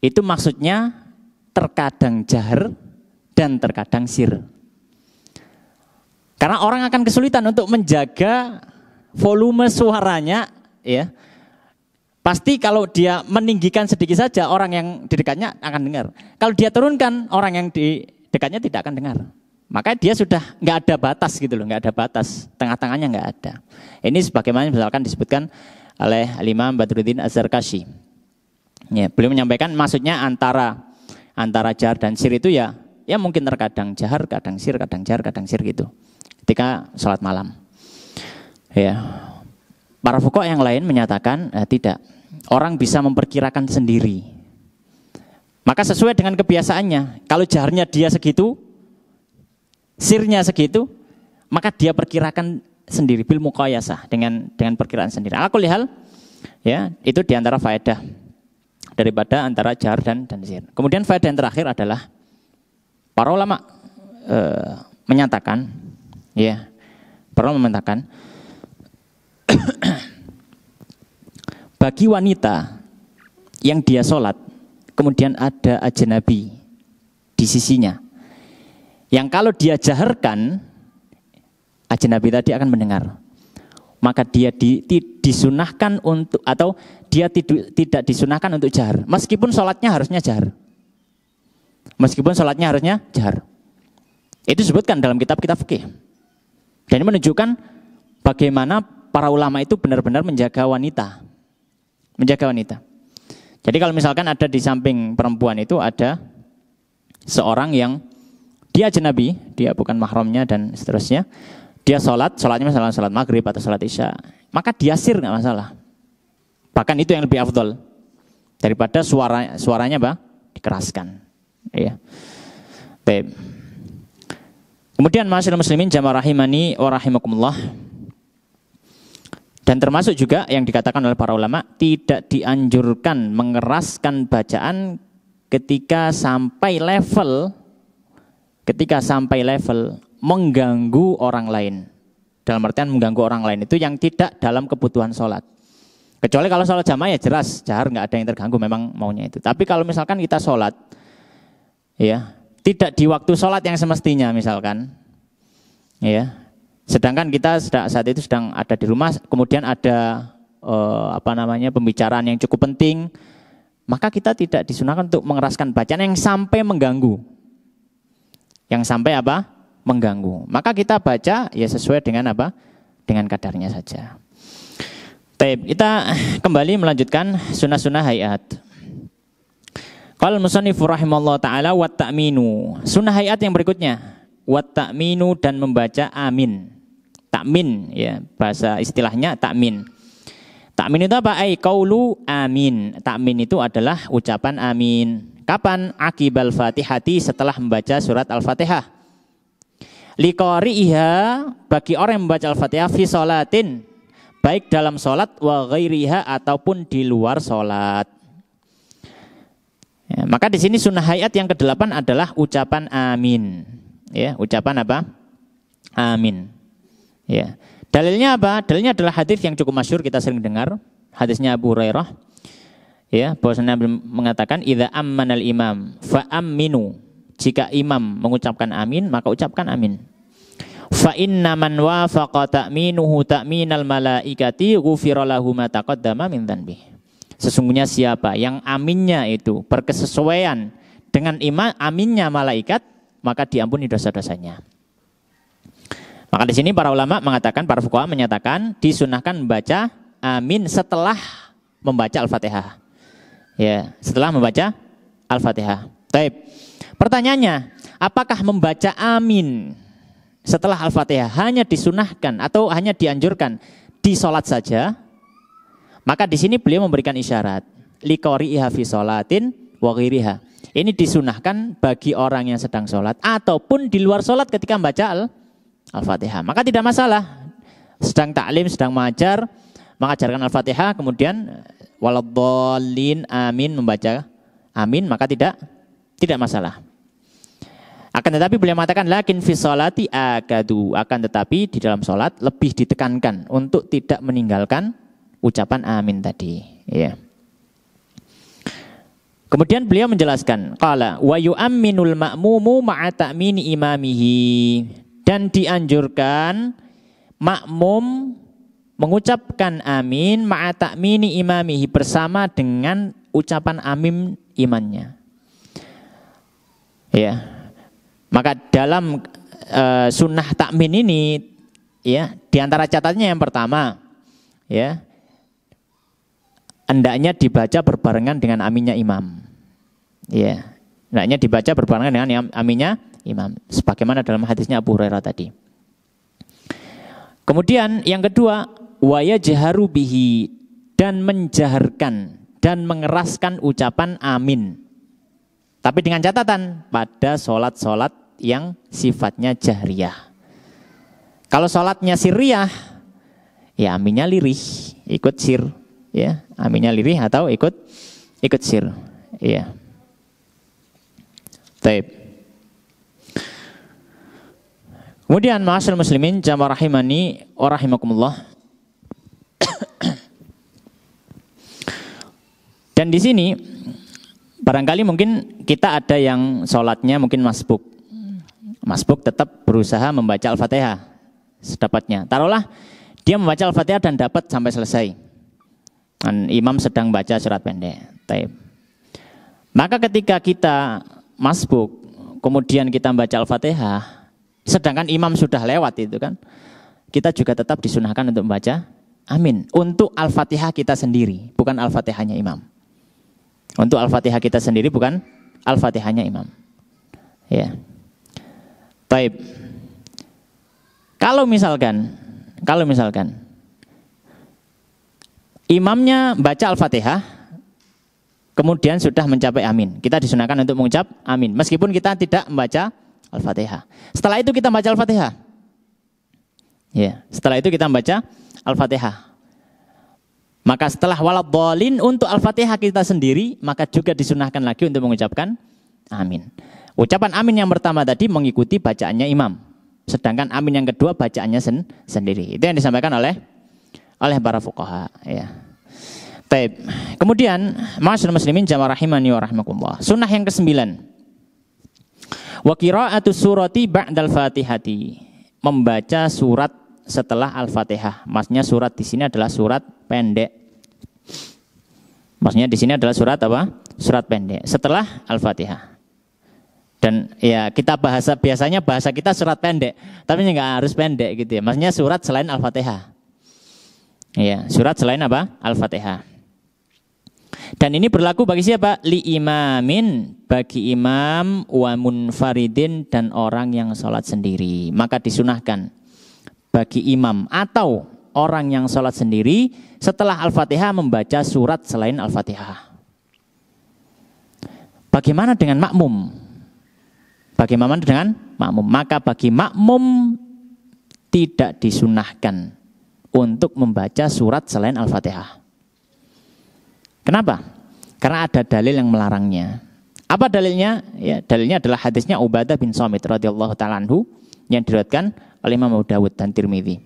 itu maksudnya terkadang jahar dan terkadang sir. Karena orang akan kesulitan untuk menjaga volume suaranya, ya. Pasti kalau dia meninggikan sedikit saja, orang yang di dekatnya akan dengar. Kalau dia turunkan, orang yang di dekatnya tidak akan dengar. Maka dia sudah nggak ada batas gitu loh, nggak ada batas, tengah-tengahnya nggak ada. Ini sebagaimana misalkan disebutkan oleh Imam Badruddin Az-Zarkashi. Ya, beliau menyampaikan maksudnya antara jahar dan sir itu ya mungkin terkadang jahar, kadang sir, kadang jahar, kadang sir gitu. Ketika sholat malam. Ya. Para fuqaha yang lain menyatakan tidak. Orang bisa memperkirakan sendiri. Maka sesuai dengan kebiasaannya. Kalau jaharnya dia segitu, sirnya segitu, maka dia perkirakan sendiri bil muqayasah, dengan perkiraan sendiri. Ala kulli hal, ya, itu diantara faedah daripada antara jahar dan sir. Kemudian faedah yang terakhir adalah para ulama menyatakan, ya, para ulama menyatakan bagi wanita yang dia sholat, kemudian ada ajnabi di sisinya, yang kalau dia jaharkan, ajnabi tadi akan mendengar, maka dia disunahkan untuk, atau dia tidak disunahkan untuk jahar, meskipun sholatnya harusnya jahar. Meskipun sholatnya harusnya jahar. Itu disebutkan dalam kitab-kitab fikih. Dan ini menunjukkan bagaimana para ulama itu benar-benar menjaga wanita. Menjaga wanita. Jadi kalau misalkan ada di samping perempuan itu ada seorang yang dia ajnabi, dia bukan mahramnya dan seterusnya. Dia sholatnya misalnya sholat maghrib atau sholat isya, maka dia sir, nggak masalah. Bahkan itu yang lebih afdol daripada suaranya apa? Dikeraskan. Iya. Baik. Kemudian ma'asyiral muslimin jamaah rahimani wa rahimakumullah. Dan termasuk juga yang dikatakan oleh para ulama, tidak dianjurkan mengeraskan bacaan ketika sampai level mengganggu orang lain. Dalam artian mengganggu orang lain itu yang tidak dalam kebutuhan sholat. Kecuali kalau sholat jamaah ya jelas, jahar nggak ada yang terganggu, memang maunya itu. Tapi kalau misalkan kita sholat, ya tidak di waktu sholat yang semestinya misalkan, ya, sedangkan kita saat itu sedang ada di rumah, kemudian ada pembicaraan yang cukup penting, maka kita tidak disunahkan untuk mengeraskan bacaan yang sampai mengganggu. Yang sampai apa? Mengganggu. Maka kita baca ya sesuai dengan apa? Dengan kadarnya saja. Baik, kita kembali melanjutkan sunnah-sunnah hayat. Qala al-musannifu rahimallahu taala wa ta'minu. Sunnah hayat yang berikutnya, wa ta'minu, dan membaca amin. Ta'min ya, bahasa istilahnya ta'min. Ta'min itu apa? Ai qaulu amin. Ta'min itu adalah ucapan amin. Kapan? Akibal Fatihati, setelah membaca surat Al-Fatihah. Liqari'iha, bagi orang yang membaca Al-Fatihah, fi sholatin, baik dalam sholat, wa ghairiha, ataupun di luar sholat. Ya, maka di sini sunnah hayat yang ke-8 adalah ucapan amin. Ya, ucapan apa? Amin. Ya. Dalilnya apa? Dalilnya adalah hadis yang cukup masyhur, kita sering dengar. Hadisnya Abu Hurairah. Ya, bahwasanya Nabi mengatakan idza ammanal imam fa aminu. Jika imam mengucapkan amin, maka ucapkan amin. Fa inna man wafaqa ta'minuhu ta'minal malaikati ghufira lahu ma taqaddama min dzanbi. Sesungguhnya siapa yang aminnya itu berkesesuaian dengan aminnya malaikat, maka diampuni dosa-dosanya. Maka di sini para ulama mengatakan, para fuqaha menyatakan disunahkan membaca amin setelah membaca Al-Fatihah. Ya, setelah membaca Al-Fatihah. Baik. Pertanyaannya, apakah membaca amin setelah Al-Fatihah hanya disunahkan atau hanya dianjurkan di sholat saja? Maka di sini beliau memberikan isyarat, liqari'iha fi sholatin wa ghairiha. Ini disunahkan bagi orang yang sedang sholat ataupun di luar sholat ketika membaca Al-Fatihah. Maka tidak masalah. Sedang taklim, sedang mengajarkan Al-Fatihah, kemudian waladhdallin amin, membaca amin, maka tidak masalah. Akan tetapi beliau mengatakan lakin fi sholati akadu, akan tetapi di dalam sholat lebih ditekankan untuk tidak meninggalkan ucapan amin tadi, ya. Kemudian beliau menjelaskan, qala wa yu'amminul ma'mumu ma'a ta'mini imamihi, dan dianjurkan makmum mengucapkan amin ma'a ta'mini imamihi, bersama dengan ucapan amin imannya. Ya. Maka dalam sunnah ta'min ini, ya, diantara catatannya yang pertama, ya, hendaknya dibaca berbarengan dengan aminnya imam. Ya. Hendaknya dibaca berbarengan dengan aminnya imam, sebagaimana dalam hadisnya Abu Hurairah tadi. Kemudian yang kedua, wa yajharu bihi, dan menjaharkan dan mengeraskan ucapan amin. Tapi dengan catatan pada sholat-sholat yang sifatnya jahriyah. Kalau sholatnya sirriyah, ya aminnya lirih, ikut sir, ya, aminnya lirih atau ikut sir, ya. Baik. Kemudian ma'asyiral muslimin jamaah rahimani wa rahimakumullah. di sini barangkali mungkin kita ada yang sholatnya mungkin masbuk. Masbuk tetap berusaha membaca Al-Fatihah sedapatnya. Taruhlah dia membaca Al-Fatihah dan dapat sampai selesai. Dan imam sedang baca surat pendek. Taib. Maka ketika kita masbuk, kemudian kita membaca Al-Fatihah, sedangkan imam sudah lewat itu kan, kita juga tetap disunahkan untuk membaca amin. Untuk Al-Fatihah kita sendiri, bukan Al-Fatihahnya imam. Untuk Al-Fatihah kita sendiri, bukan Al-Fatihahnya imam. Ya. Taib. Kalau misalkan imamnya baca Al-Fatihah, kemudian sudah mencapai amin, kita disunahkan untuk mengucap amin, meskipun kita tidak membaca Al-Fatihah. Setelah itu kita membaca Al-Fatihah. Ya, setelah itu kita membaca Al-Fatihah. Maka setelah waladhdallin untuk Al-Fatihah kita sendiri, maka juga disunahkan lagi untuk mengucapkan amin. Ucapan amin yang pertama tadi mengikuti bacaannya imam. Sedangkan amin yang kedua bacaannya sendiri. Itu yang disampaikan oleh para fuqaha. Ya. Taib. Kemudian, ma'asyiral muslimin jamaah rahimani wa rahimakumullah. Sunnah yang ke-9. Wa qira'atu surati ba'dal Fatihati. Membaca surat setelah Al-Fatihah. Maksudnya surat di sini adalah surat pendek. Maksudnya di sini adalah surat apa? Surat pendek setelah Al-Fatihah. Dan ya kita biasanya bahasa kita surat pendek, tapi enggak harus pendek gitu ya. Maksudnya surat selain Al-Fatihah. Ya, surat selain apa? Al-Fatihah. Dan ini berlaku bagi siapa? Li imamin, bagi imam, wa munfaridin, dan orang yang sholat sendiri. Maka disunahkan bagi imam atau orang yang sholat sendiri setelah Al-Fatihah membaca surat selain Al-Fatihah. Bagaimana dengan makmum? Bagaimana dengan makmum? Maka bagi makmum tidak disunahkan untuk membaca surat selain Al-Fatihah. Kenapa? Karena ada dalil yang melarangnya. Apa dalilnya? Ya, dalilnya adalah hadisnya Ubadah bin Samit radhiyallahu ta'ala anhu yang diriwayatkan oleh Imam Abu Dawud dan Tirmidzi.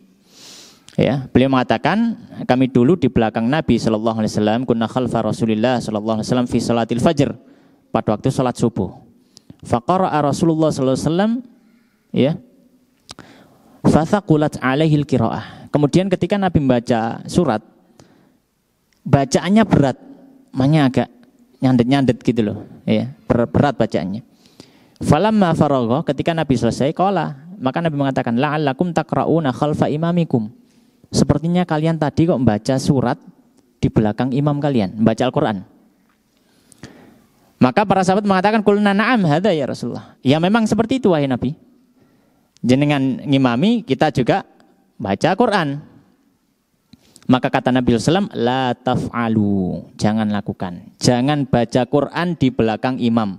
Ya, beliau mengatakan, kami dulu di belakang Nabi sallallahu alaihi wasallam, kunna khalfa Rasulillah sallallahu alaihi wasallam fi salatil fajr, pada waktu salat subuh. Faqara'a Rasulullah sallallahu alaihi wasallam, ya, fathaqulat alaihil qiraah. Kemudian ketika Nabi membaca surat, bacaannya berat, makanya agak nyandet-nyandet gitu loh, ya, berat bacaannya. Falamma faragha, ketika Nabi selesai, qala, maka Nabi mengatakan, la'allakum taqra'una khalfa imamikum. Sepertinya kalian tadi kok membaca surat di belakang imam kalian, membaca Al-Quran. Maka para sahabat mengatakan, qulna na'am hadza ya Rasulullah. Ya memang seperti itu wahai Nabi. Jenengan ngimami, kita juga baca Quran. Maka kata Nabi SAW, la taf'alu, jangan lakukan. Jangan baca Quran di belakang imam.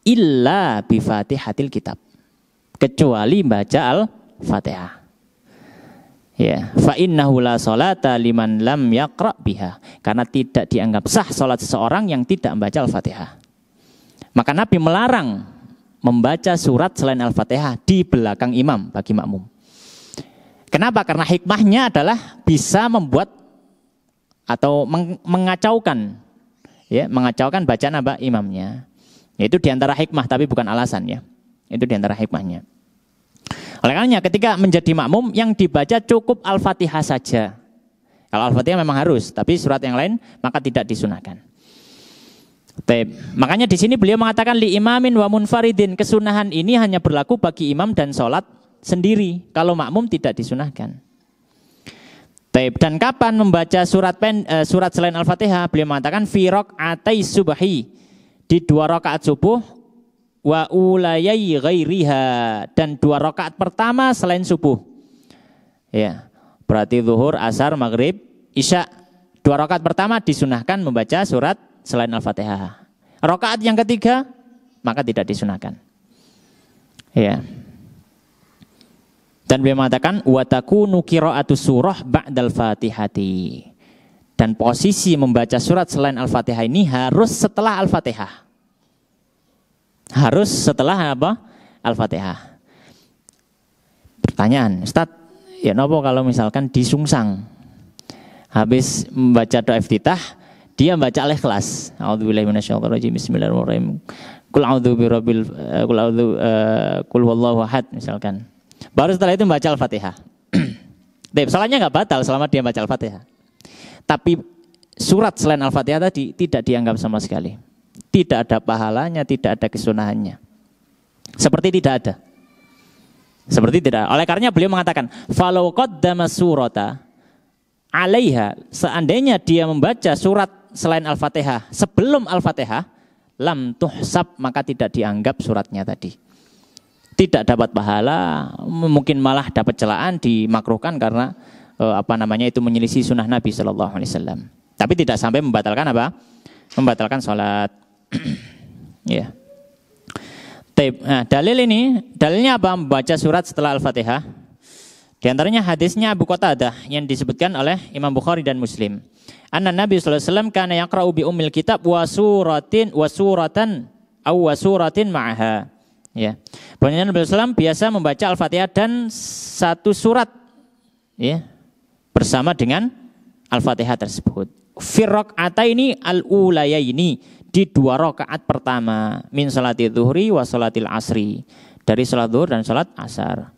Illa bi fatihatil kitab. Kecuali baca Al-Fatihah. Ya, fa innahu la salata liman lam yaqra biha. Karena tidak dianggap sah salat seseorang yang tidak membaca Al-Fatihah. Maka Nabi melarang membaca surat selain Al-Fatihah di belakang imam bagi makmum. Kenapa? Karena hikmahnya adalah bisa membuat atau mengacaukan, ya, mengacaukan bacaan apa imamnya. Itu diantara hikmah, tapi bukan alasan, ya. Itu diantara hikmahnya. Oleh karenanya ketika menjadi makmum yang dibaca cukup Al-Fatihah saja. Kalau Al-Fatihah memang harus, tapi surat yang lain maka tidak disunahkan. Makanya di sini beliau mengatakan li imamin wa munfaridin, kesunahan ini hanya berlaku bagi imam dan sholat sendiri. Kalau makmum tidak disunahkan. Dan kapan membaca surat selain Al-Fatihah? Beliau mengatakan fi raq'atai subhi, di 2 rakaat subuh, wa ulayai ghairiha, dan 2 rakaat pertama selain subuh. Ya, berarti zuhur, asar, maghrib, isya. 2 rakaat pertama disunahkan membaca surat selain Al-Fatihah. Rakaat yang ketiga maka tidak disunahkan. Ya. Dan beliau mengatakan wa takunu qira'atu surah ba'dal Fatihati. Dan posisi membaca surat selain Al-Fatihah ini harus setelah Al-Fatihah. Harus setelah apa? Al-Fatihah. Pertanyaan, Ustaz, ya nopo kalau misalkan disungsang habis membaca doa iftitah dia baca Al-Ikhlas. A'udzubillahi minasyaitonirrajim. Bismillahirrahmanirrahim. Qul a'udzu birabbil qul huwallahu ahad misalkan. Baru setelah itu baca Al-Fatihah. Salahnya enggak batal selama dia baca Al-Fatihah. Tapi surat selain Al-Fatihah tadi tidak dianggap sama sekali. Tidak ada pahalanya, tidak ada kesunahannya. Seperti tidak ada. Seperti tidak. Oleh karenanya beliau mengatakan, "Falau qaddama surata 'alaiha", seandainya dia membaca surat selain Al-Fatihah sebelum Al-Fatihah, lam tuhsab, maka tidak dianggap suratnya tadi. Tidak dapat pahala, mungkin malah dapat celaan, dimakruhkan karena itu menyelisih sunnah Nabi sallallahu alaihi wasallam. Tapi tidak sampai membatalkan apa? Membatalkan salat. Ya. Nah, dalilnya apa? Membaca surat setelah Al-Fatihah. Di antaranya hadisnya Abu Qatadah yang disebutkan oleh Imam Bukhari dan Muslim. Anna Nabi sallallahu alaihi wasallam kana yaqra'u bi ummil kitab wa suratan ma'aha. Ya. Bahwa Nabi SAW biasa membaca Al-Fatihah dan satu surat, ya, bersama dengan Al-Fatihah tersebut. Fi raka'ataini al-ulayaini, di 2 rakaat pertama, min salati dhuhri wa salatil asri, dari salat zuhur dan salat asar.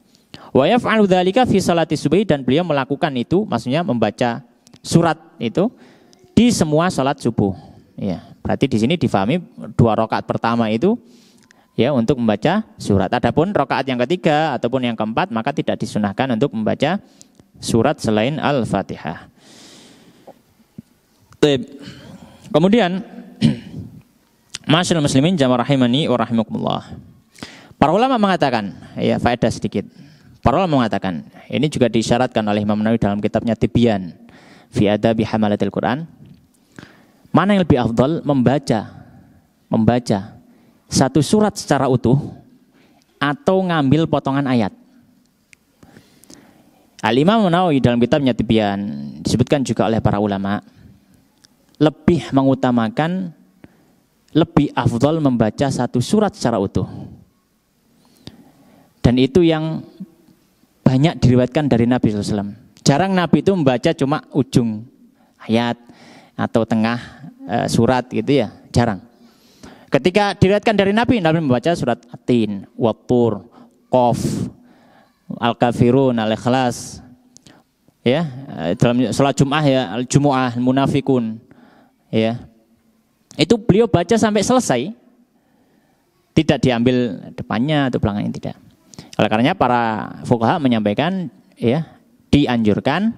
Wa yaf'alu dzalika fi salati subhi, dan beliau melakukan itu, maksudnya membaca surat itu di semua salat subuh. Ya, berarti di sini difahami 2 rakaat pertama itu ya untuk membaca surat. Adapun rakaat yang ketiga ataupun yang keempat maka tidak disunahkan untuk membaca surat selain Al-Fatihah. Kemudian Ma'asyiral muslimin jamaah rahimani wa rahimakumullah. Para ulama mengatakan, ya faedah sedikit. Para ulama mengatakan, ini juga disyaratkan oleh Imam Nawawi dalam kitabnya Tibyan fi Adabi Hamalatil Quran. Mana yang lebih afdal, membaca satu surat secara utuh atau ngambil potongan ayat. Al-Imam Nawawi dalam kitabnya Tibyan disebutkan juga oleh para ulama lebih mengutamakan, lebih afdal membaca satu surat secara utuh. Dan itu yang banyak diriwayatkan dari Nabi SAW. Jarang Nabi itu membaca cuma ujung ayat atau tengah surat gitu ya, jarang. Ketika diriwayatkan dari Nabi membaca surat At-Tin, Wat-Tur, Qaf, Al-Kafirun, Al-Ikhlas. Ya, dalam salat Jumat ya, Al-Jumu'ah, Al-Munafikun. Ya. Itu beliau baca sampai selesai. Tidak diambil depannya atau belakangnya, tidak. Oleh karenanya para fuqaha menyampaikan ya, dianjurkan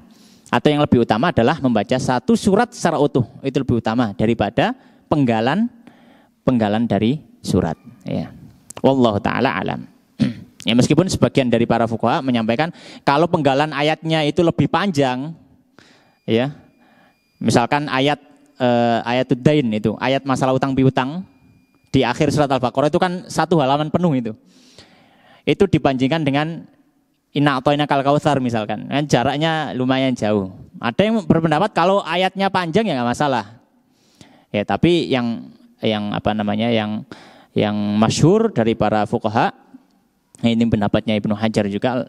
atau yang lebih utama adalah membaca satu surat secara utuh. Itu lebih utama daripada penggalan dari surat, ya. Wallahu taala alam. Ya, meskipun sebagian dari para fuqaha menyampaikan kalau penggalan ayatnya itu lebih panjang, ya. Misalkan ayatud dain itu, ayat masalah utang piutang di akhir surat Al-Baqarah itu kan 1 halaman penuh itu. Itu dibandingkan dengan Inna a'tainakal kautsar misalkan, kan jaraknya lumayan jauh. Ada yang berpendapat kalau ayatnya panjang ya nggak masalah. Ya, tapi yang masyhur dari para fuqaha, ini pendapatnya Ibnu Hajar juga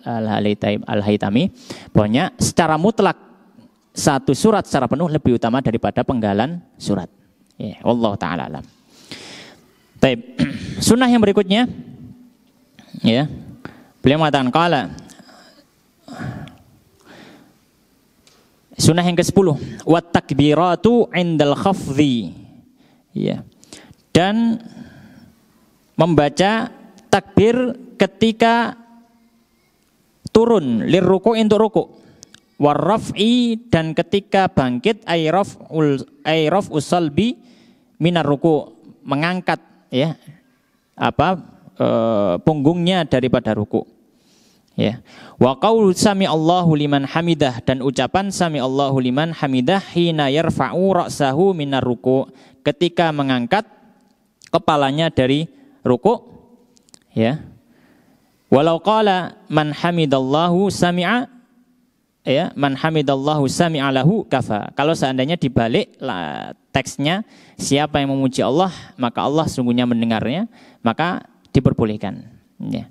Al-Haytami, bahwanya secara mutlak satu surat secara penuh lebih utama daripada penggalan surat. Ya, wallahu taala alam. Baik, sunnah yang berikutnya, ya, beliau mengatakan qala, sunnah yang ke-10, wat takbiratu indal khafdhi, ya, dan membaca takbir ketika turun lirruku untuk ruku, warraf'i, dan ketika bangkit ayraf usalbi minar ruku, mengangkat ya punggungnya daripada ruku, ya. Wa qaul sami Allahu liman hamidah, dan ucapan sami Allahu liman hamidah hina yarfa'u ra'sahu minar ruku, ketika mengangkat kepalanya dari ruku, ya. Walau qala man hamidallahu sami'a, ya, man hamidallahu sami'a lahu kafa. Kalau seandainya dibalik teksnya, siapa yang memuji Allah maka Allah sungguhnya mendengarnya, maka diperbolehkan, ya.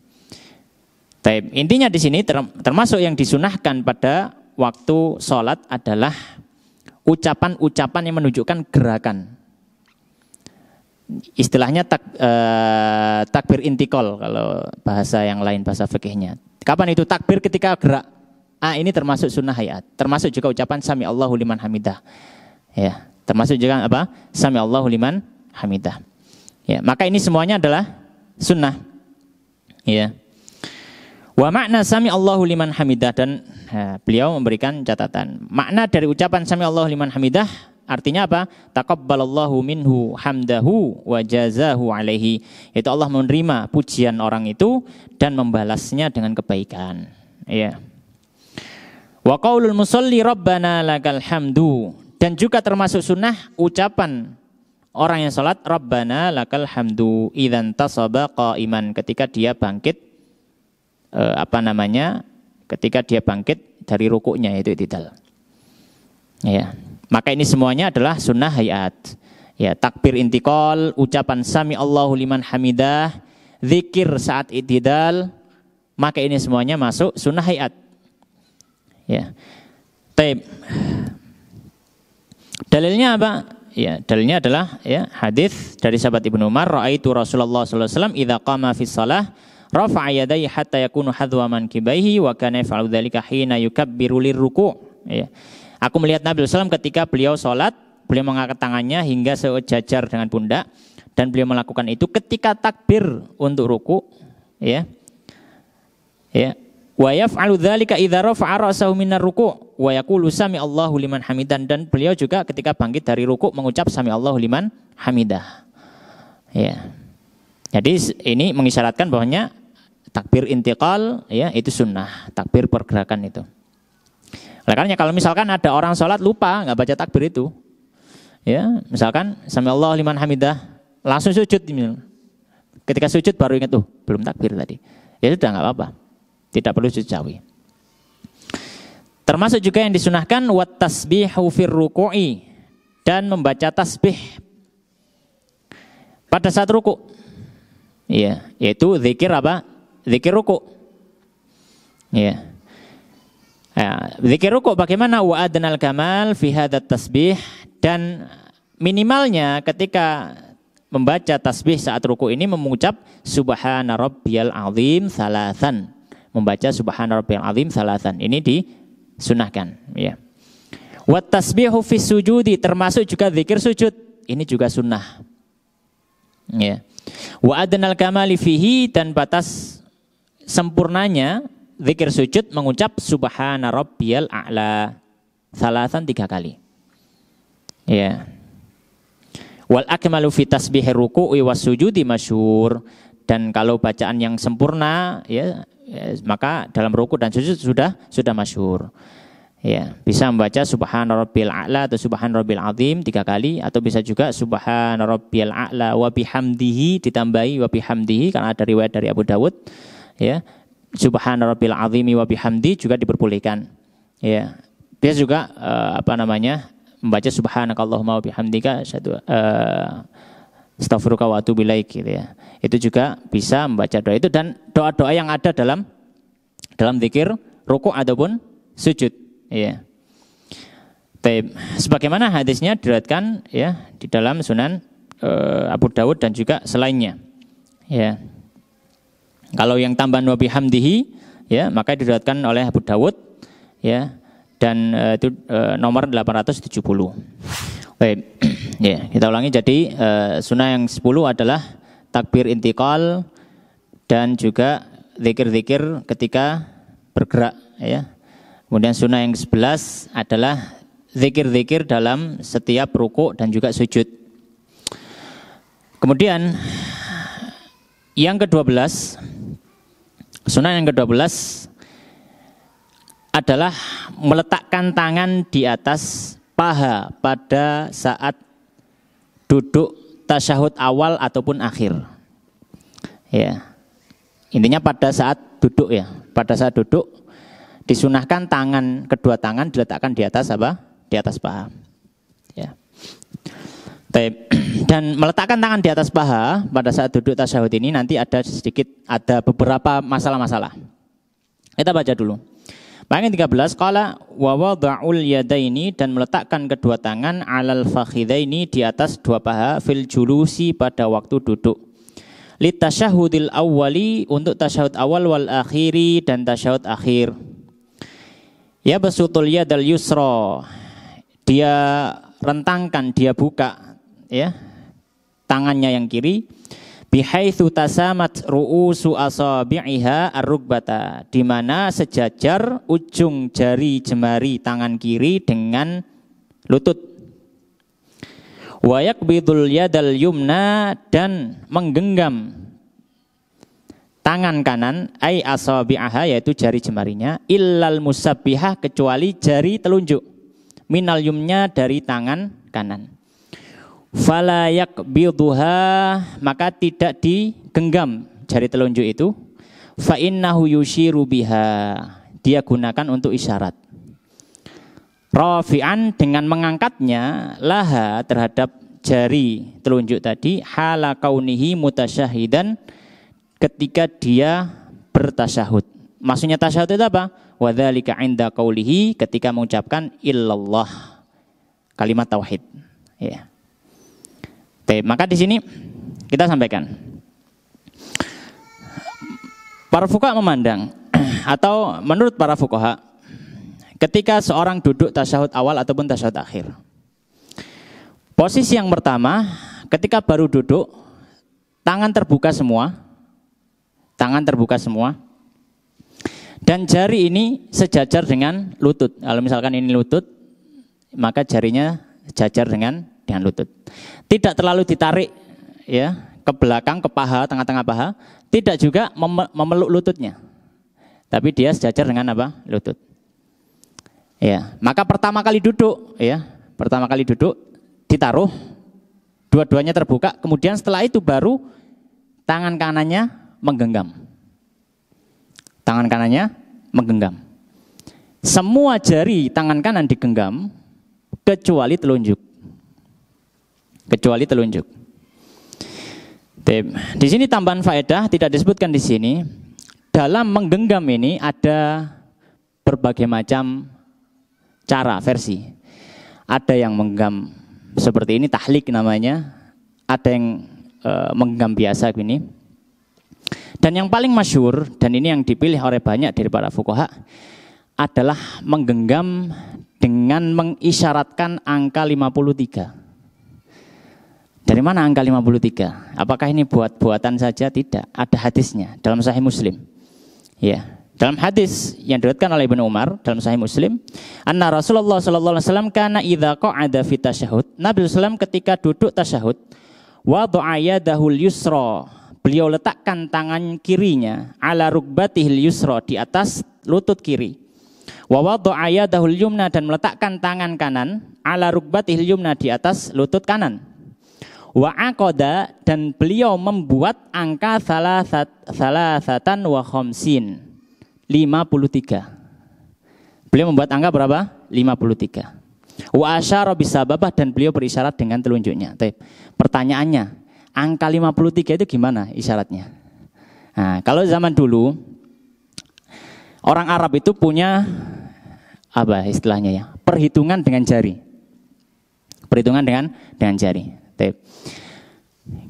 Baik, intinya di sini termasuk yang disunahkan pada waktu sholat adalah ucapan-ucapan yang menunjukkan gerakan. Istilahnya takbir intikal kalau bahasa yang lain, bahasa fikihnya. Kapan itu takbir? Ketika gerak. Ini termasuk sunnah hayat. Termasuk juga ucapan sami Allahu liman hamidah. Ya, termasuk juga apa? Sami Allahu liman hamidah. Ya, maka ini semuanya adalah sunnah. Ya. Wa makna sami Allahu liman hamidah, dan beliau memberikan catatan. Makna dari ucapan sami Allahu liman hamidah artinya apa? Taqabbalallahu minhu hamdahu wa jazahu alaihi. Itu Allah menerima pujian orang itu dan membalasnya dengan kebaikan. Ya. Wa qaulul musalli rabbana lakal hamdu, dan juga termasuk sunnah ucapan orang yang salat rabbana lakal hamdu idzan tasaba qaiman, ketika dia bangkit ketika dia bangkit dari rukuknya, yaitu i'tidal. Ya. Maka ini semuanya adalah sunnah hayat. Ya, takbir intikal, ucapan sami Allahu liman hamidah, zikir saat i'tidal, maka ini semuanya masuk sunnah hayat. Ya. Taib. Dalilnya apa? Ya, dalilnya adalah ya hadis dari sahabat Ibnu Umar, raaitu Rasulullah sallallahu alaihi wasallam idza qama fi shalah rafa'a yadayhi hatta yakunu hadwa mankibaihi wa kana yaf'alu dzalika hina yukabbiru lirruku'. Ya. Aku melihat Nabi SAW ketika beliau sholat, beliau mengangkat tangannya hingga sejajar dengan pundak, dan beliau melakukan itu ketika takbir untuk ruku. Ya. Ya. Wa yaf'alu dzalika idza rafa'a ra'sahu minar ruku' wa yaqulu sami Allahu liman hamidan, dan beliau juga ketika bangkit dari ruku mengucap sami Allahu liman hamidah. Ya. Jadi ini mengisyaratkan bahwanya takbir intiqal ya itu sunnah, takbir pergerakan itu. Oleh karena kalau misalkan ada orang sholat lupa nggak baca takbir itu, ya misalkan sami Allahu liman hamidah langsung sujud, ketika sujud baru ingat belum takbir tadi, ya sudah nggak apa-apa, tidak perlu sujud sahwi. Termasuk juga yang disunahkan wat tasbihu fir ruku'i, dan membaca tasbih pada saat ruku. Iya, yaitu zikir apa? Zikir ruku. Iya. Ya, zikir ruku bagaimana? Wa adnal kamal fi hadat tasbih, dan minimalnya ketika membaca tasbih saat ruku ini mengucap subhana rabbiyal azim salasan. Membaca subhana rabbiyal azim salasan. Ini disunahkan, ya. Wa tasbihu fi sujudi, termasuk juga zikir sujud. Ini juga sunnah. Ya. Wa adnal kamali fihi, dan batas sempurnanya zikir sujud mengucap subhana rabbiyal a'la salasan 3 kali. Ya. Wal akmalu fi tasbihir ruku'i was sujudi masyhur, dan kalau bacaan yang sempurna ya, maka dalam ruku dan sujud sudah masyhur. Ya, bisa membaca subhana rabbiyal a'la atau subhana rabbiyal azim 3 kali, atau bisa juga subhana rabbiyal a'la wa bihamdihi ditambahi wa bihamdihi, karena ada riwayat dari Abu Dawud. Ya, subhana rabbiyal azimi wa bihamdi juga diperbolehkan. Ya, bisa juga membaca subhanakallahumma wa bihamdika astaghfiruka wa atubu ilaik gitu ya. Itu juga bisa membaca doa itu, dan doa-doa yang ada dalam zikir ruku ataupun sujud. Ya. Sebagaimana hadisnya diriwayatkan ya di dalam Sunan Abu Dawud dan juga selainnya. Ya. Kalau yang tambahan wa bihamdihi ya, maka diriwayatkan oleh Abu Dawud ya, dan itu nomor 870. Baik. Ya, kita ulangi. Jadi sunnah yang 10 adalah takbir intiqal dan juga zikir-zikir ketika bergerak ya. Kemudian sunnah yang 11 adalah zikir-zikir dalam setiap ruku dan juga sujud. Kemudian yang ke-12, sunnah yang ke-12 adalah meletakkan tangan di atas paha pada saat duduk tasyahud awal ataupun akhir. Ya. Intinya pada saat duduk ya, pada saat duduk disunahkan kedua tangan diletakkan di atas apa? Di atas paha. Ya. Dan meletakkan tangan di atas paha pada saat duduk tasyahud ini nanti ada beberapa masalah-masalah. Kita baca dulu. Yang 13, qala wa wada'ul yadaini, dan meletakkan kedua tangan alal fakhidaini, di atas dua paha, fil julusi, pada waktu duduk. Litasyahudil awwali, untuk tasyahud awal, wal akhiri, dan tasyahud akhir. Ya basutul yadal yusra, dia rentangkan, dia buka ya tangannya yang kiri, bihaitsu tasamat ru'usu asabi'iha ar-rukbata, di mana sejajar ujung jari jemari tangan kiri dengan lutut. Wa yaqbidul yadal yumna, dan menggenggam tangan kanan, ai asabi'aha, yaitu jari jemarinya, illal musabbihah, kecuali jari telunjuk, minal yumnya, dari tangan kanan. Fala yaqbiduha, maka tidak digenggam jari telunjuk itu. Fa innahu yushiru biha, dia gunakan untuk isyarat. Rafi'an, dengan mengangkatnya, laha, terhadap jari telunjuk tadi, hala kaunihi mutasyahidan, ketika dia bertasyahud. Maksudnya tasyahud itu apa? Wa dzalika 'inda qaulihi, ketika mengucapkan illallah, kalimat tauhid. Ya. Baik, maka di sini kita sampaikan. Para fuqaha memandang, atau menurut para fuqaha, ketika seorang duduk tasyahud awal ataupun tasyahud akhir, posisi yang pertama, ketika baru duduk, tangan terbuka semua, dan jari ini sejajar dengan lutut. Kalau misalkan ini lutut, maka jarinya sejajar dengan lutut. Tidak terlalu ditarik ya ke belakang, ke paha, tengah-tengah paha, tidak juga memeluk lututnya. Tapi dia sejajar dengan apa? Lutut. Ya, maka pertama kali duduk ditaruh, dua-duanya terbuka, kemudian setelah itu baru tangan kanannya menggenggam. Semua jari tangan kanan digenggam kecuali telunjuk. Di sini tambahan faedah, tidak disebutkan di sini. Dalam menggenggam ini ada berbagai macam cara, versi. Ada yang menggenggam seperti ini, tahlik namanya. Ada yang menggenggam biasa begini. Dan yang paling masyhur, dan ini yang dipilih oleh banyak dari para fuqaha, adalah menggenggam dengan mengisyaratkan angka 53. Dari mana angka 53? Apakah ini buat-buatan saja? Tidak, ada hadisnya dalam Sahih Muslim. Ya, dalam hadis yang diriwayatkan oleh Ibnu Umar dalam Sahih Muslim, anna Rasulullah sallallahu alaihi wasallam kana idza qa'ada fi tasyahud, Nabi sallallahu ketika duduk tasyahud, wada'a yadahul yusra, beliau letakkan tangan kirinya ala rukbatihil yusra, di atas lutut kiri. Wa wada'a yadahul yumna, dan meletakkan tangan kanan ala rukbatihil yumna, di atas lutut kanan. Wa aqada, dan beliau membuat angka salasatan wa khamsin, 53. Beliau membuat angka berapa? 53. Wa asyara bisababah, dan beliau berisyarat dengan telunjuknya. Pertanyaannya, angka 53 itu gimana isyaratnya? Nah, kalau zaman dulu orang Arab itu punya apa istilahnya ya? Perhitungan dengan jari. Perhitungan dengan jari.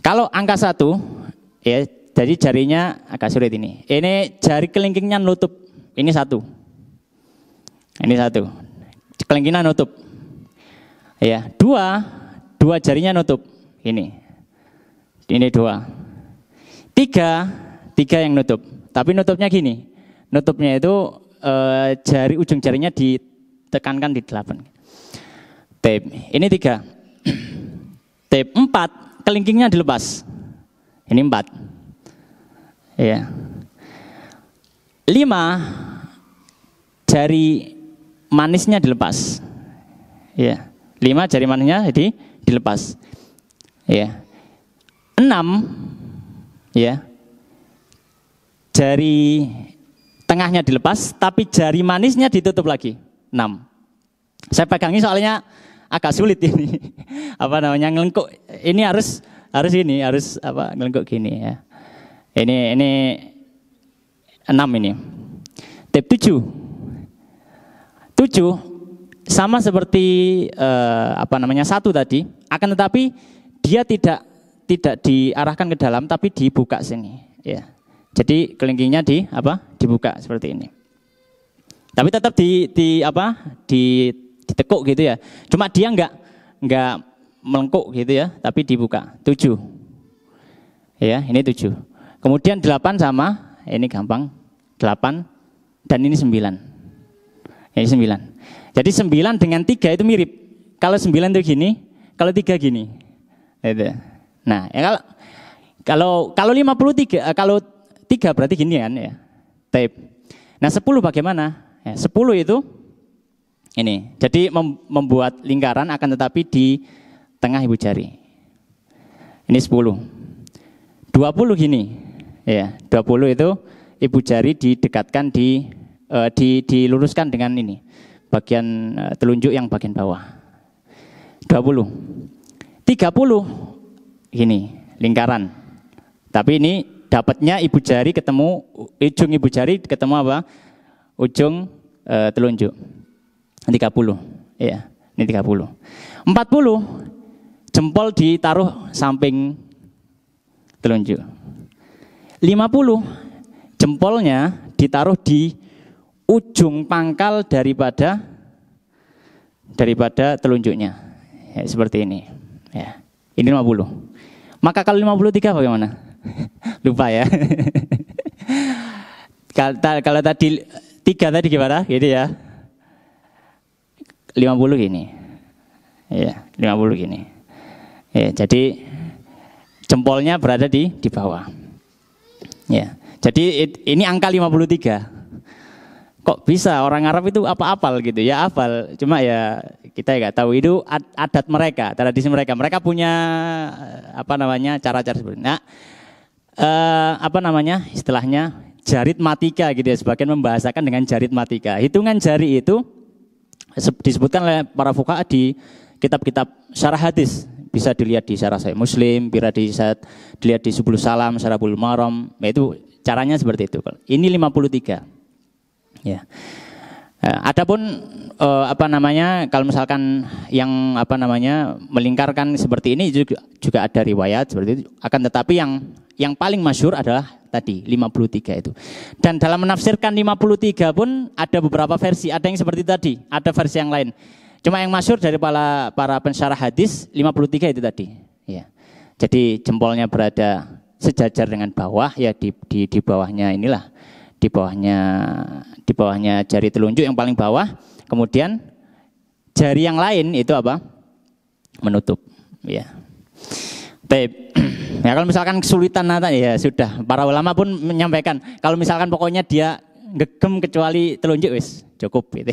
Kalau angka 1, ya, jadi jarinya agak sulit ini. Ini jari kelingkingnya nutup. Ini 1. Ini 1. Kelingkingnya nutup. Ya, 2 jarinya nutup. Ini 2. 3 yang nutup. Tapi nutupnya gini. Nutupnya itu ujung jarinya ditekankan di 8. Ini 3. 4, kelingkingnya dilepas. Ini 4. Ya. 5, jari manisnya dilepas. Ya. 5 jari manisnya dilepas. Ya. 6, ya. Jari tengahnya dilepas, tapi jari manisnya ditutup lagi. 6. Saya pegangi soalnya agak sulit ini. Apa namanya, ngelengkuk. Ini harus ngelengkuk gini ya. Ini 6 ini. Tip 7. 7 sama seperti satu tadi, akan tetapi dia tidak diarahkan ke dalam tapi dibuka sini, ya. Jadi kelingkingnya dibuka seperti ini. Tapi tetap ditekuk gitu ya. Cuma dia enggak melengkuk gitu ya, tapi dibuka. 7. Ya, ini 7. Kemudian 8 sama, ini gampang. 8 dan ini 9. Ini 9. Jadi 9 dengan 3 itu mirip. Kalau 9 itu gini, kalau 3 gini. Gitu. Nah, ya kalau 53, kalau 3 berarti gini kan ya. Tape. Nah, 10 bagaimana? Ya, 10 itu ini. Jadi membuat lingkaran akan tetapi di tengah ibu jari. Ini 10. 20 gini. Ya, 20 itu ibu jari didekatkan diluruskan dengan ini. Bagian telunjuk yang bagian bawah. 20. 30 gini, lingkaran. Tapi ini dapatnya ibu jari ketemu, ujung ibu jari ketemu apa? Ujung telunjuk. 30. Ya, ini 30. 40 jempol ditaruh samping telunjuk. 50 jempolnya ditaruh di ujung pangkal daripada telunjuknya. Ya, seperti ini. Ya. Ini 50. Maka kalau 53 bagaimana? Lupa ya. Kalau tadi 3 tadi gimana? Gitu ya. 50 gini. Ya, 50 gini. Ya, jadi jempolnya berada di bawah. Ya. Jadi ini angka 53. Kok bisa orang Arab itu apa-apal gitu ya, hafal. Cuma ya kita nggak tahu, itu adat mereka, tradisi mereka. Mereka punya cara-cara seperti. Nah, istilahnya jaritmatika gitu ya, sebagian membahasakan dengan jaritmatika. Hitungan jari itu disebutkan oleh para fuqaha di kitab-kitab syarah hadis. Bisa dilihat di syarah Sahih Muslim, bisa dilihat di Subul Salam, Syarah Bulughul Maram. Itu caranya seperti itu. Ini 53. Ya. Adapun kalau misalkan yang melingkarkan seperti ini juga ada riwayat seperti itu. Akan tetapi yang paling masyhur adalah tadi 53 itu. Dan dalam menafsirkan 53 pun ada beberapa versi, ada yang seperti tadi, ada versi yang lain. Cuma yang masyhur dari para pensyarah hadis 53 itu tadi. Ya. Jadi jempolnya berada sejajar dengan bawah, ya di bawahnya inilah. Di bawahnya jari telunjuk yang paling bawah, kemudian jari yang lain itu menutup, ya. Baik. Ya, kalau misalkan kesulitan ya sudah, para ulama pun menyampaikan kalau misalkan pokoknya dia gegem kecuali telunjuk wis cukup gitu.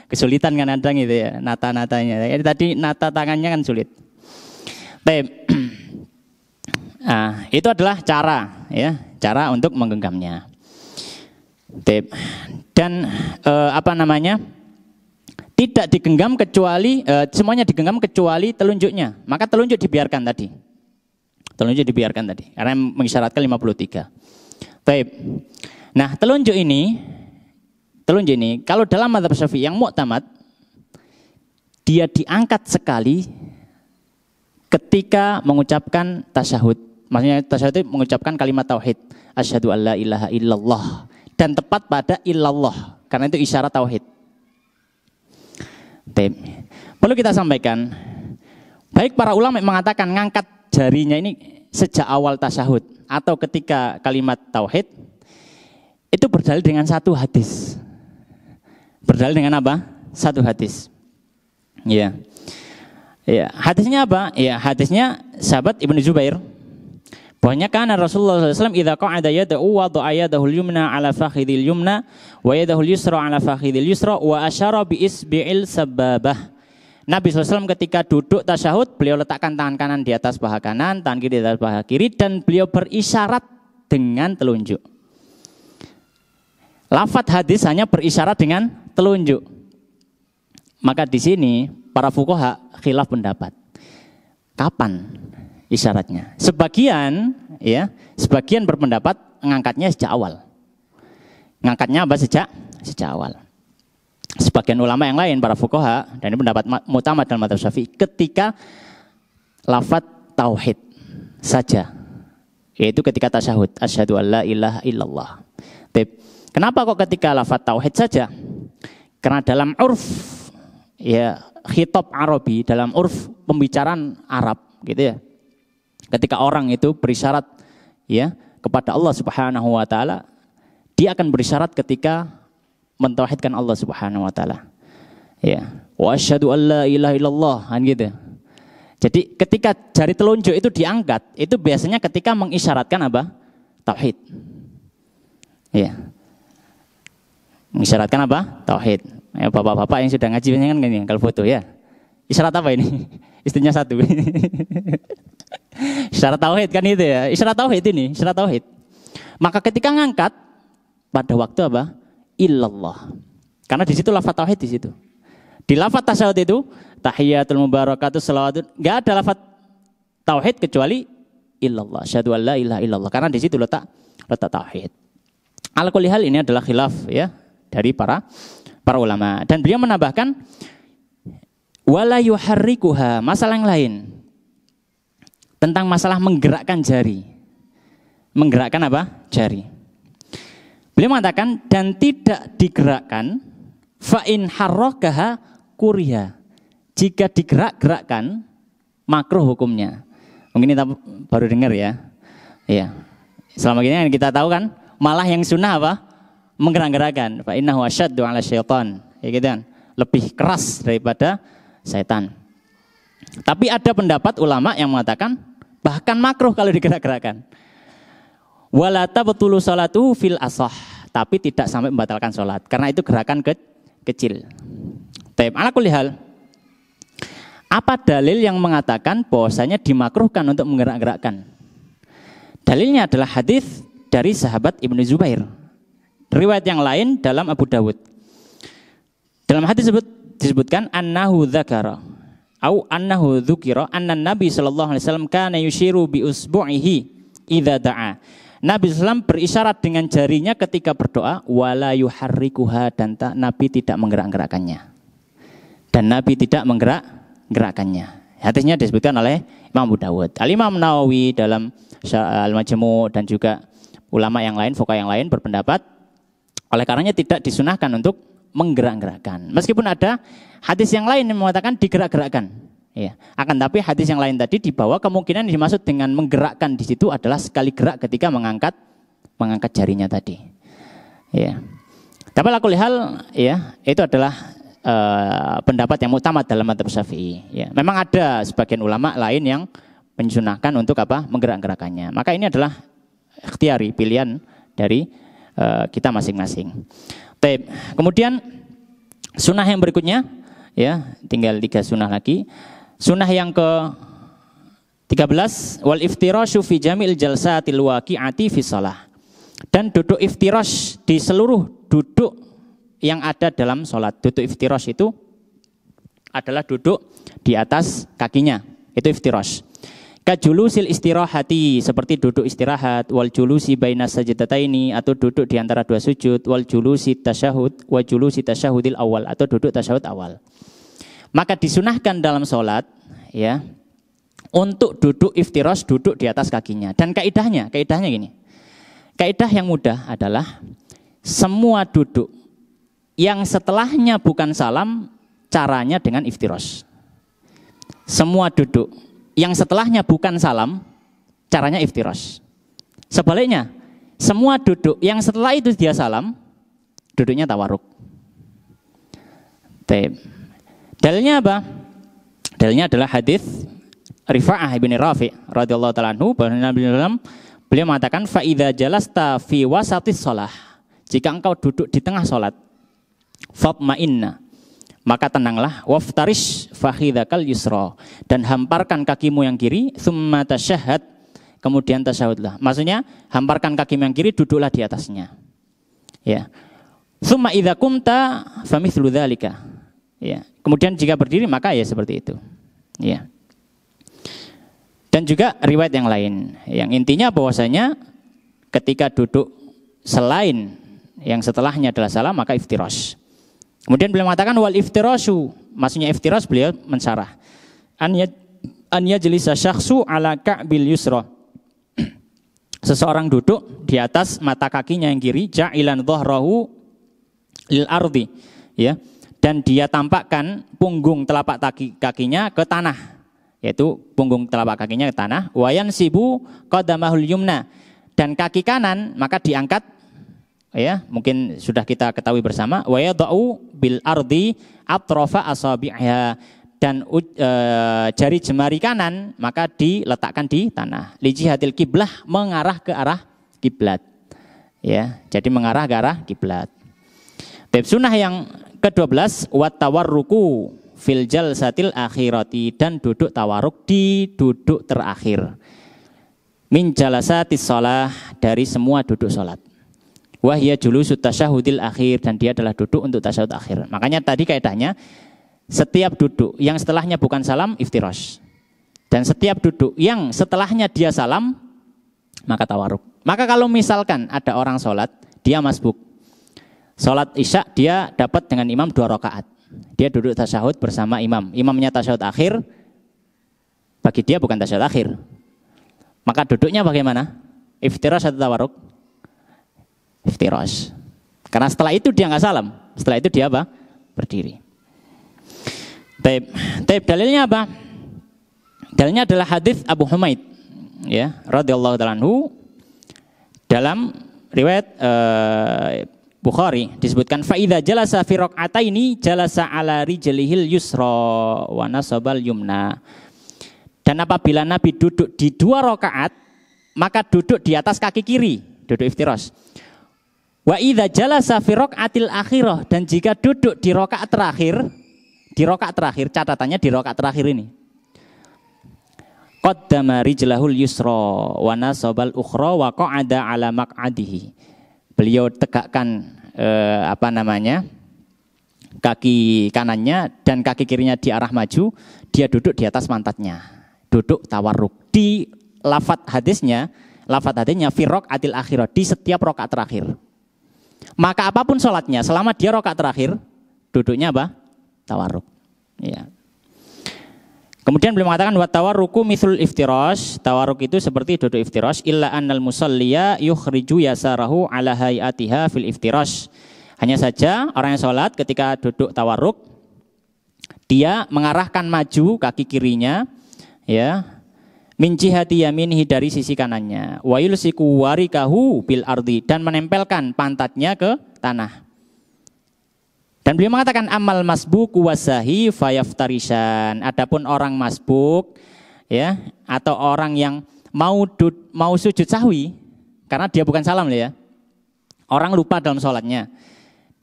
Kesulitan kan ada gitu ya, nata-natanya. Tadi nata tangannya kan sulit. Baik. Nah, itu adalah cara untuk menggenggamnya. Dan tidak digenggam kecuali semuanya digenggam kecuali telunjuknya. Maka telunjuk dibiarkan tadi. Karena mengisyaratkan 53. Baik. Nah, telunjuk ini kalau dalam mazhab Syafi'i yang mu'tamad, dia diangkat sekali ketika mengucapkan tasyahud. Maksudnya tasyahud itu mengucapkan kalimat tauhid, asyhadu alla ilaha illallah. Dan tepat pada illallah, karena itu isyarat tauhid. Perlu kita sampaikan, baik para ulama mengatakan ngangkat jarinya ini sejak awal tasyahud atau ketika kalimat tauhid, itu berdalil dengan satu hadis. Berdalil dengan apa? Satu hadis. Ya. Ya, hadisnya apa? Ya, hadisnya sahabat Ibnu Zubair. Bahwanya kana Rasulullah SAW idza qa'ada yada'u wa da'a yadahul yumna ala fakhidil yumna wa yadahul yusra ala fakhidil yusra wa asyara bi isbi'il sababah. Nabi SAW ketika duduk tasyahud, beliau letakkan tangan kanan di atas paha kanan, tangan kiri di atas paha kiri, dan beliau berisyarat dengan telunjuk. Lafadz hadis hanya berisyarat dengan telunjuk. Maka di sini para fuqaha khilaf pendapat. Kapan isyaratnya? Sebagian berpendapat ngangkatnya sejak awal. Ngangkatnya apa sejak awal. sebagian ulama yang lain, para fuqaha, dan ini pendapat mutamad dalam madzhab Syafi'i, ketika lafaz tauhid saja, yaitu ketika tasyahud, asyhadu alla ilaha illallah. Kenapa kok ketika lafaz tauhid saja? Karena dalam urf, ya, khitab Arabi, dalam urf pembicaraan Arab gitu ya, ketika orang itu berisyarat ya kepada Allah Subhanahu wa taala, dia akan berisyarat ketika mentauhidkan Allah Subhanahu wa taala. Ya, wa asyhadu alla ilaha illallah, kan gitu. Jadi ketika jari telunjuk itu diangkat, itu biasanya ketika mengisyaratkan apa? Tauhid. Ya. Mengisyaratkan apa? Tauhid. Ya, bapak-bapak yang sudah ngaji kan gini, kalau foto ya. Isyarat apa ini? Istrinya satu. Isyarat tauhid kan itu ya. Isyarat tauhid ini, isyarat tauhid. Maka ketika ngangkat pada waktu apa? Illallah. Karena di situ lafaz tauhid di situ. Di lafaz tasyahud itu tahiyatul mubarakatuh shalawatun, enggak ada lafaz tauhid kecuali illallah. Asyhadu alla ilaha illallah. Karena di situ letak tauhid. Ala kulli hal ini adalah khilaf ya dari para ulama, dan beliau menambahkan wala yuharrikuha, masalah yang lain tentang masalah menggerakkan jari. Menggerakkan apa? Jari. Beliau mengatakan dan tidak digerakkan fa in harrakaha kuriha. Jika digerak-gerakkan makruh hukumnya. Mungkin kita baru dengar ya. Iya. Selama ini yang kita tahu kan malah yang sunnah apa? Menggerak-gerakkan. Fa innahu asyaddu 'ala syaitan. Ya gitu kan. Lebih keras daripada setan. Tapi ada pendapat ulama yang mengatakan bahkan makruh kalau digerak-gerakkan. Wala tabtulu salatuhu fil ashah, tapi tidak sampai membatalkan salat karena itu gerakan kecil. Taib, ala kulli hal. Apa dalil yang mengatakan bahwasanya dimakruhkan untuk menggerak-gerakkan? Dalilnya adalah hadis dari sahabat Ibnu Zubair. Riwayat yang lain dalam Abu Dawud. Dalam hadis disebutkan annahu dzakara au annahu dzukira anna Nabi sallallahu alaihi wasallam kana yushiru bi usbu'ihi idza da'a. Nabi SAW berisyarat dengan jarinya ketika berdoa, wala yuharrikuha, dan Nabi tidak menggerak-gerakkannya. Dan Nabi tidak menggerak-gerakkannya. Hadisnya disebutkan oleh Imam Abu Dawud. Al-Imam Nawawi dalam Al-Majmu' dan juga ulama yang lain, fuqaha yang lain berpendapat oleh karenanya tidak disunahkan untuk menggerak-gerakkan. Meskipun ada hadis yang lain yang mengatakan digerak-gerakkan. Ya, akan tapi hadis yang lain tadi dibawa kemungkinan yang dimaksud dengan menggerakkan di situ adalah sekali gerak ketika mengangkat jarinya tadi. Ya. Tapi lakul hal ya itu adalah pendapat yang utama dalam madzhab Syafi'i. Ya. Memang ada sebagian ulama lain yang mensunahkan untuk apa? Menggerak-gerakkannya. Maka ini adalah ikhtiari, pilihan dari kita masing-masing. Kemudian sunnah yang berikutnya ya, tinggal 3 sunnah lagi. Sunnah yang ke-13 wal iftirasyu fi jamil jalsatil waqi'ati fi shalah. Dan duduk iftirash di seluruh duduk yang ada dalam sholat. Duduk iftirash itu adalah duduk di atas kakinya. Itu iftirash. Kajulusil istirahati, seperti duduk istirahat, wal julusi baina sajdataini, atau duduk di antara 2 sujud, wal julusi tasyahud wa julusi tasyahudil awal, atau duduk tasyahud awal. Maka disunahkan dalam sholat ya untuk duduk iftirash, duduk di atas kakinya. Dan kaidahnya gini. Kaidah yang mudah adalah semua duduk yang setelahnya bukan salam caranya dengan iftirash. Semua duduk yang setelahnya bukan salam caranya iftirash. Sebaliknya, semua duduk yang setelah itu dia salam duduknya tawarruk. Dalilnya apa? Dalilnya adalah hadis Rifa'ah bin Rafi' radhiyallahu ta'ala anhu, bahwa Nabi SAW beliau mengatakan fa idza jalasta fi wasatis shalah, jika engkau duduk di tengah salat, fatma'inna, maka tenanglah, waftarish fakhidakal yusra, dan hamparkan kakimu yang kiri, tsumma tasyahhad, kemudian tasyahudlah. Maksudnya hamparkan kakimu yang kiri, duduklah di atasnya. Ya. Tsumma idza qumta famithlu dzalika. Ya. Kemudian jika berdiri maka ya seperti itu. Ya. Dan juga riwayat yang lain yang intinya bahwasanya ketika duduk selain yang setelahnya adalah salam maka iftirash. Kemudian beliau mengatakan wal iftirasyu, maksudnya iftiras beliau mensyarah. An yajlisa syakhsu ala ka'bil yusra. Seseorang duduk di atas mata kakinya yang kiri, ja'ilan dhahrahu lil ardi, ya. Dan dia tampakkan punggung telapak kakinya ke tanah, yaitu punggung telapak kakinya ke tanah. Wa yansibu qadamahul yumna, dan kaki kanan maka diangkat, ya, mungkin sudah kita ketahui bersama. Wa yadau bil ardi atrafa asabi'ha, dan jari jemari kanan maka diletakkan di tanah. Li jihadil kiblah, mengarah ke arah kiblat, ya, jadi mengarah ke arah kiblat. Bab sunnah yang ke-12 wat tawarruku fil jalsatil akhirati, dan duduk tawarruk di duduk terakhir. Min jalasatis shalah, dari semua duduk salat. Wahya julusut tasyahudil akhir, dan dia adalah duduk untuk tasyahud akhir. Makanya tadi kaidahnya setiap duduk yang setelahnya bukan salam iftirash, dan setiap duduk yang setelahnya dia salam maka tawarruk. Maka kalau misalkan ada orang sholat, dia masbuk, sholat isya dia dapat dengan imam 2 rakaat, dia duduk tasyahud bersama imam, imamnya tasyahud akhir, bagi dia bukan tasyahud akhir, maka duduknya bagaimana? Iftirash atau tawarruk? Iftirash. Karena setelah itu dia nggak salam, setelah itu dia apa? Berdiri. Taib dalilnya apa? Dalilnya adalah hadis Abu Humaid, ya, radhiyallahu ta'ala anhu. Dalam riwayat Bukhari disebutkan fa idza jalasa fi raq'ataini jalasa ala rijlihil yusra wa nasabal yumna. Dan apabila Nabi duduk di 2 rakaat, maka duduk di atas kaki kiri, duduk iftirash. Wa idza jalasa fi raq'atil akhirah, dan jika duduk di rakaat terakhir, catatannya di rakaat terakhir ini, qaddama rijlahul yusra wa nasabal ukhra wa qa'ada ala maq'adihi. Beliau tegakkan kaki kanannya dan kaki kirinya di arah maju, dia duduk di atas pantatnya, duduk tawarruk. Di lafadz hadisnya fi raq'atil akhirah, di setiap rakaat terakhir. Maka apapun sholatnya, selama dia rakaat terakhir, duduknya apa? Tawarruk. Ya. Kemudian beliau mengatakan wa tawarruku mithlul iftirash, tawarruk itu seperti duduk iftirash, illa annal musalliya yukhriju yasarahu ala hayatiha fil iftirash. Hanya saja orang yang sholat ketika duduk tawarruk, dia mengarahkan maju kaki kirinya, ya, min jihati yaminihi, dari sisi kanannya, wa yulsiku warikahu bil ardi, dan menempelkan pantatnya ke tanah. Dan beliau mengatakan amal masbuku wasahi fayaftarishan. Adapun orang masbuk, ya, atau orang yang mau sujud sahwi, karena dia bukan salam ya. Orang lupa dalam sholatnya,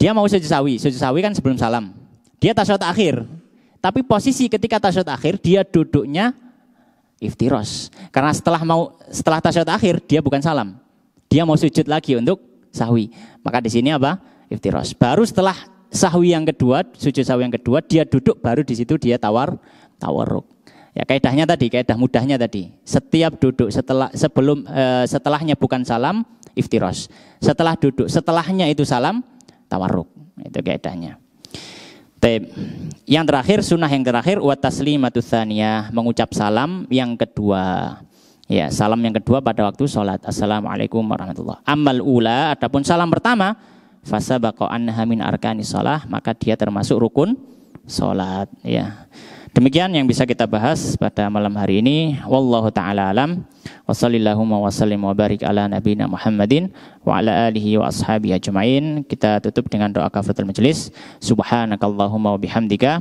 dia mau sujud sahwi kan sebelum salam. Dia tasyahud akhir, tapi posisi ketika tasyahud akhir dia duduknya iftirash. Karena setelah tasyahud akhir dia bukan salam, dia mau sujud lagi untuk sahwi. Maka di sini apa? Iftirash. Baru setelah sahwi yang kedua, sujud sahwi yang kedua, dia duduk, baru di situ dia tawarruk. Ya, kaidahnya tadi, kaidah mudahnya tadi. Setiap duduk setelahnya bukan salam, iftirash. Setelah duduk, setelahnya itu salam, tawarruk. Itu kaidahnya. Yang terakhir, sunnah yang terakhir, wa taslimatu tsaniyah, mengucap salam yang kedua. Ya, salam yang kedua pada waktu sholat. Assalamualaikum warahmatullahi wabarakatuh. Amal ula, adapun salam pertama, fasabaqa anha min arkanis shalah, maka dia termasuk rukun salat, ya. Demikian yang bisa kita bahas pada malam hari ini. Wallahu taala alam. Wassallallahu wasallim wa barik ala nabiyina Muhammadin wa ala alihi wa ashabihi ajmain. Kita tutup dengan doa kafaratul majelis. Subhanakallahumma wa bihamdika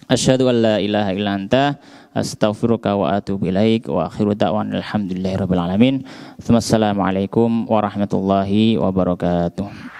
asyhadu an la ilaha illa anta astaghfiruka wa atubu ilaik wa akhiru da'wana alhamdulillahirabbil alamin. Assalamualaikum warahmatullahi wabarakatuh.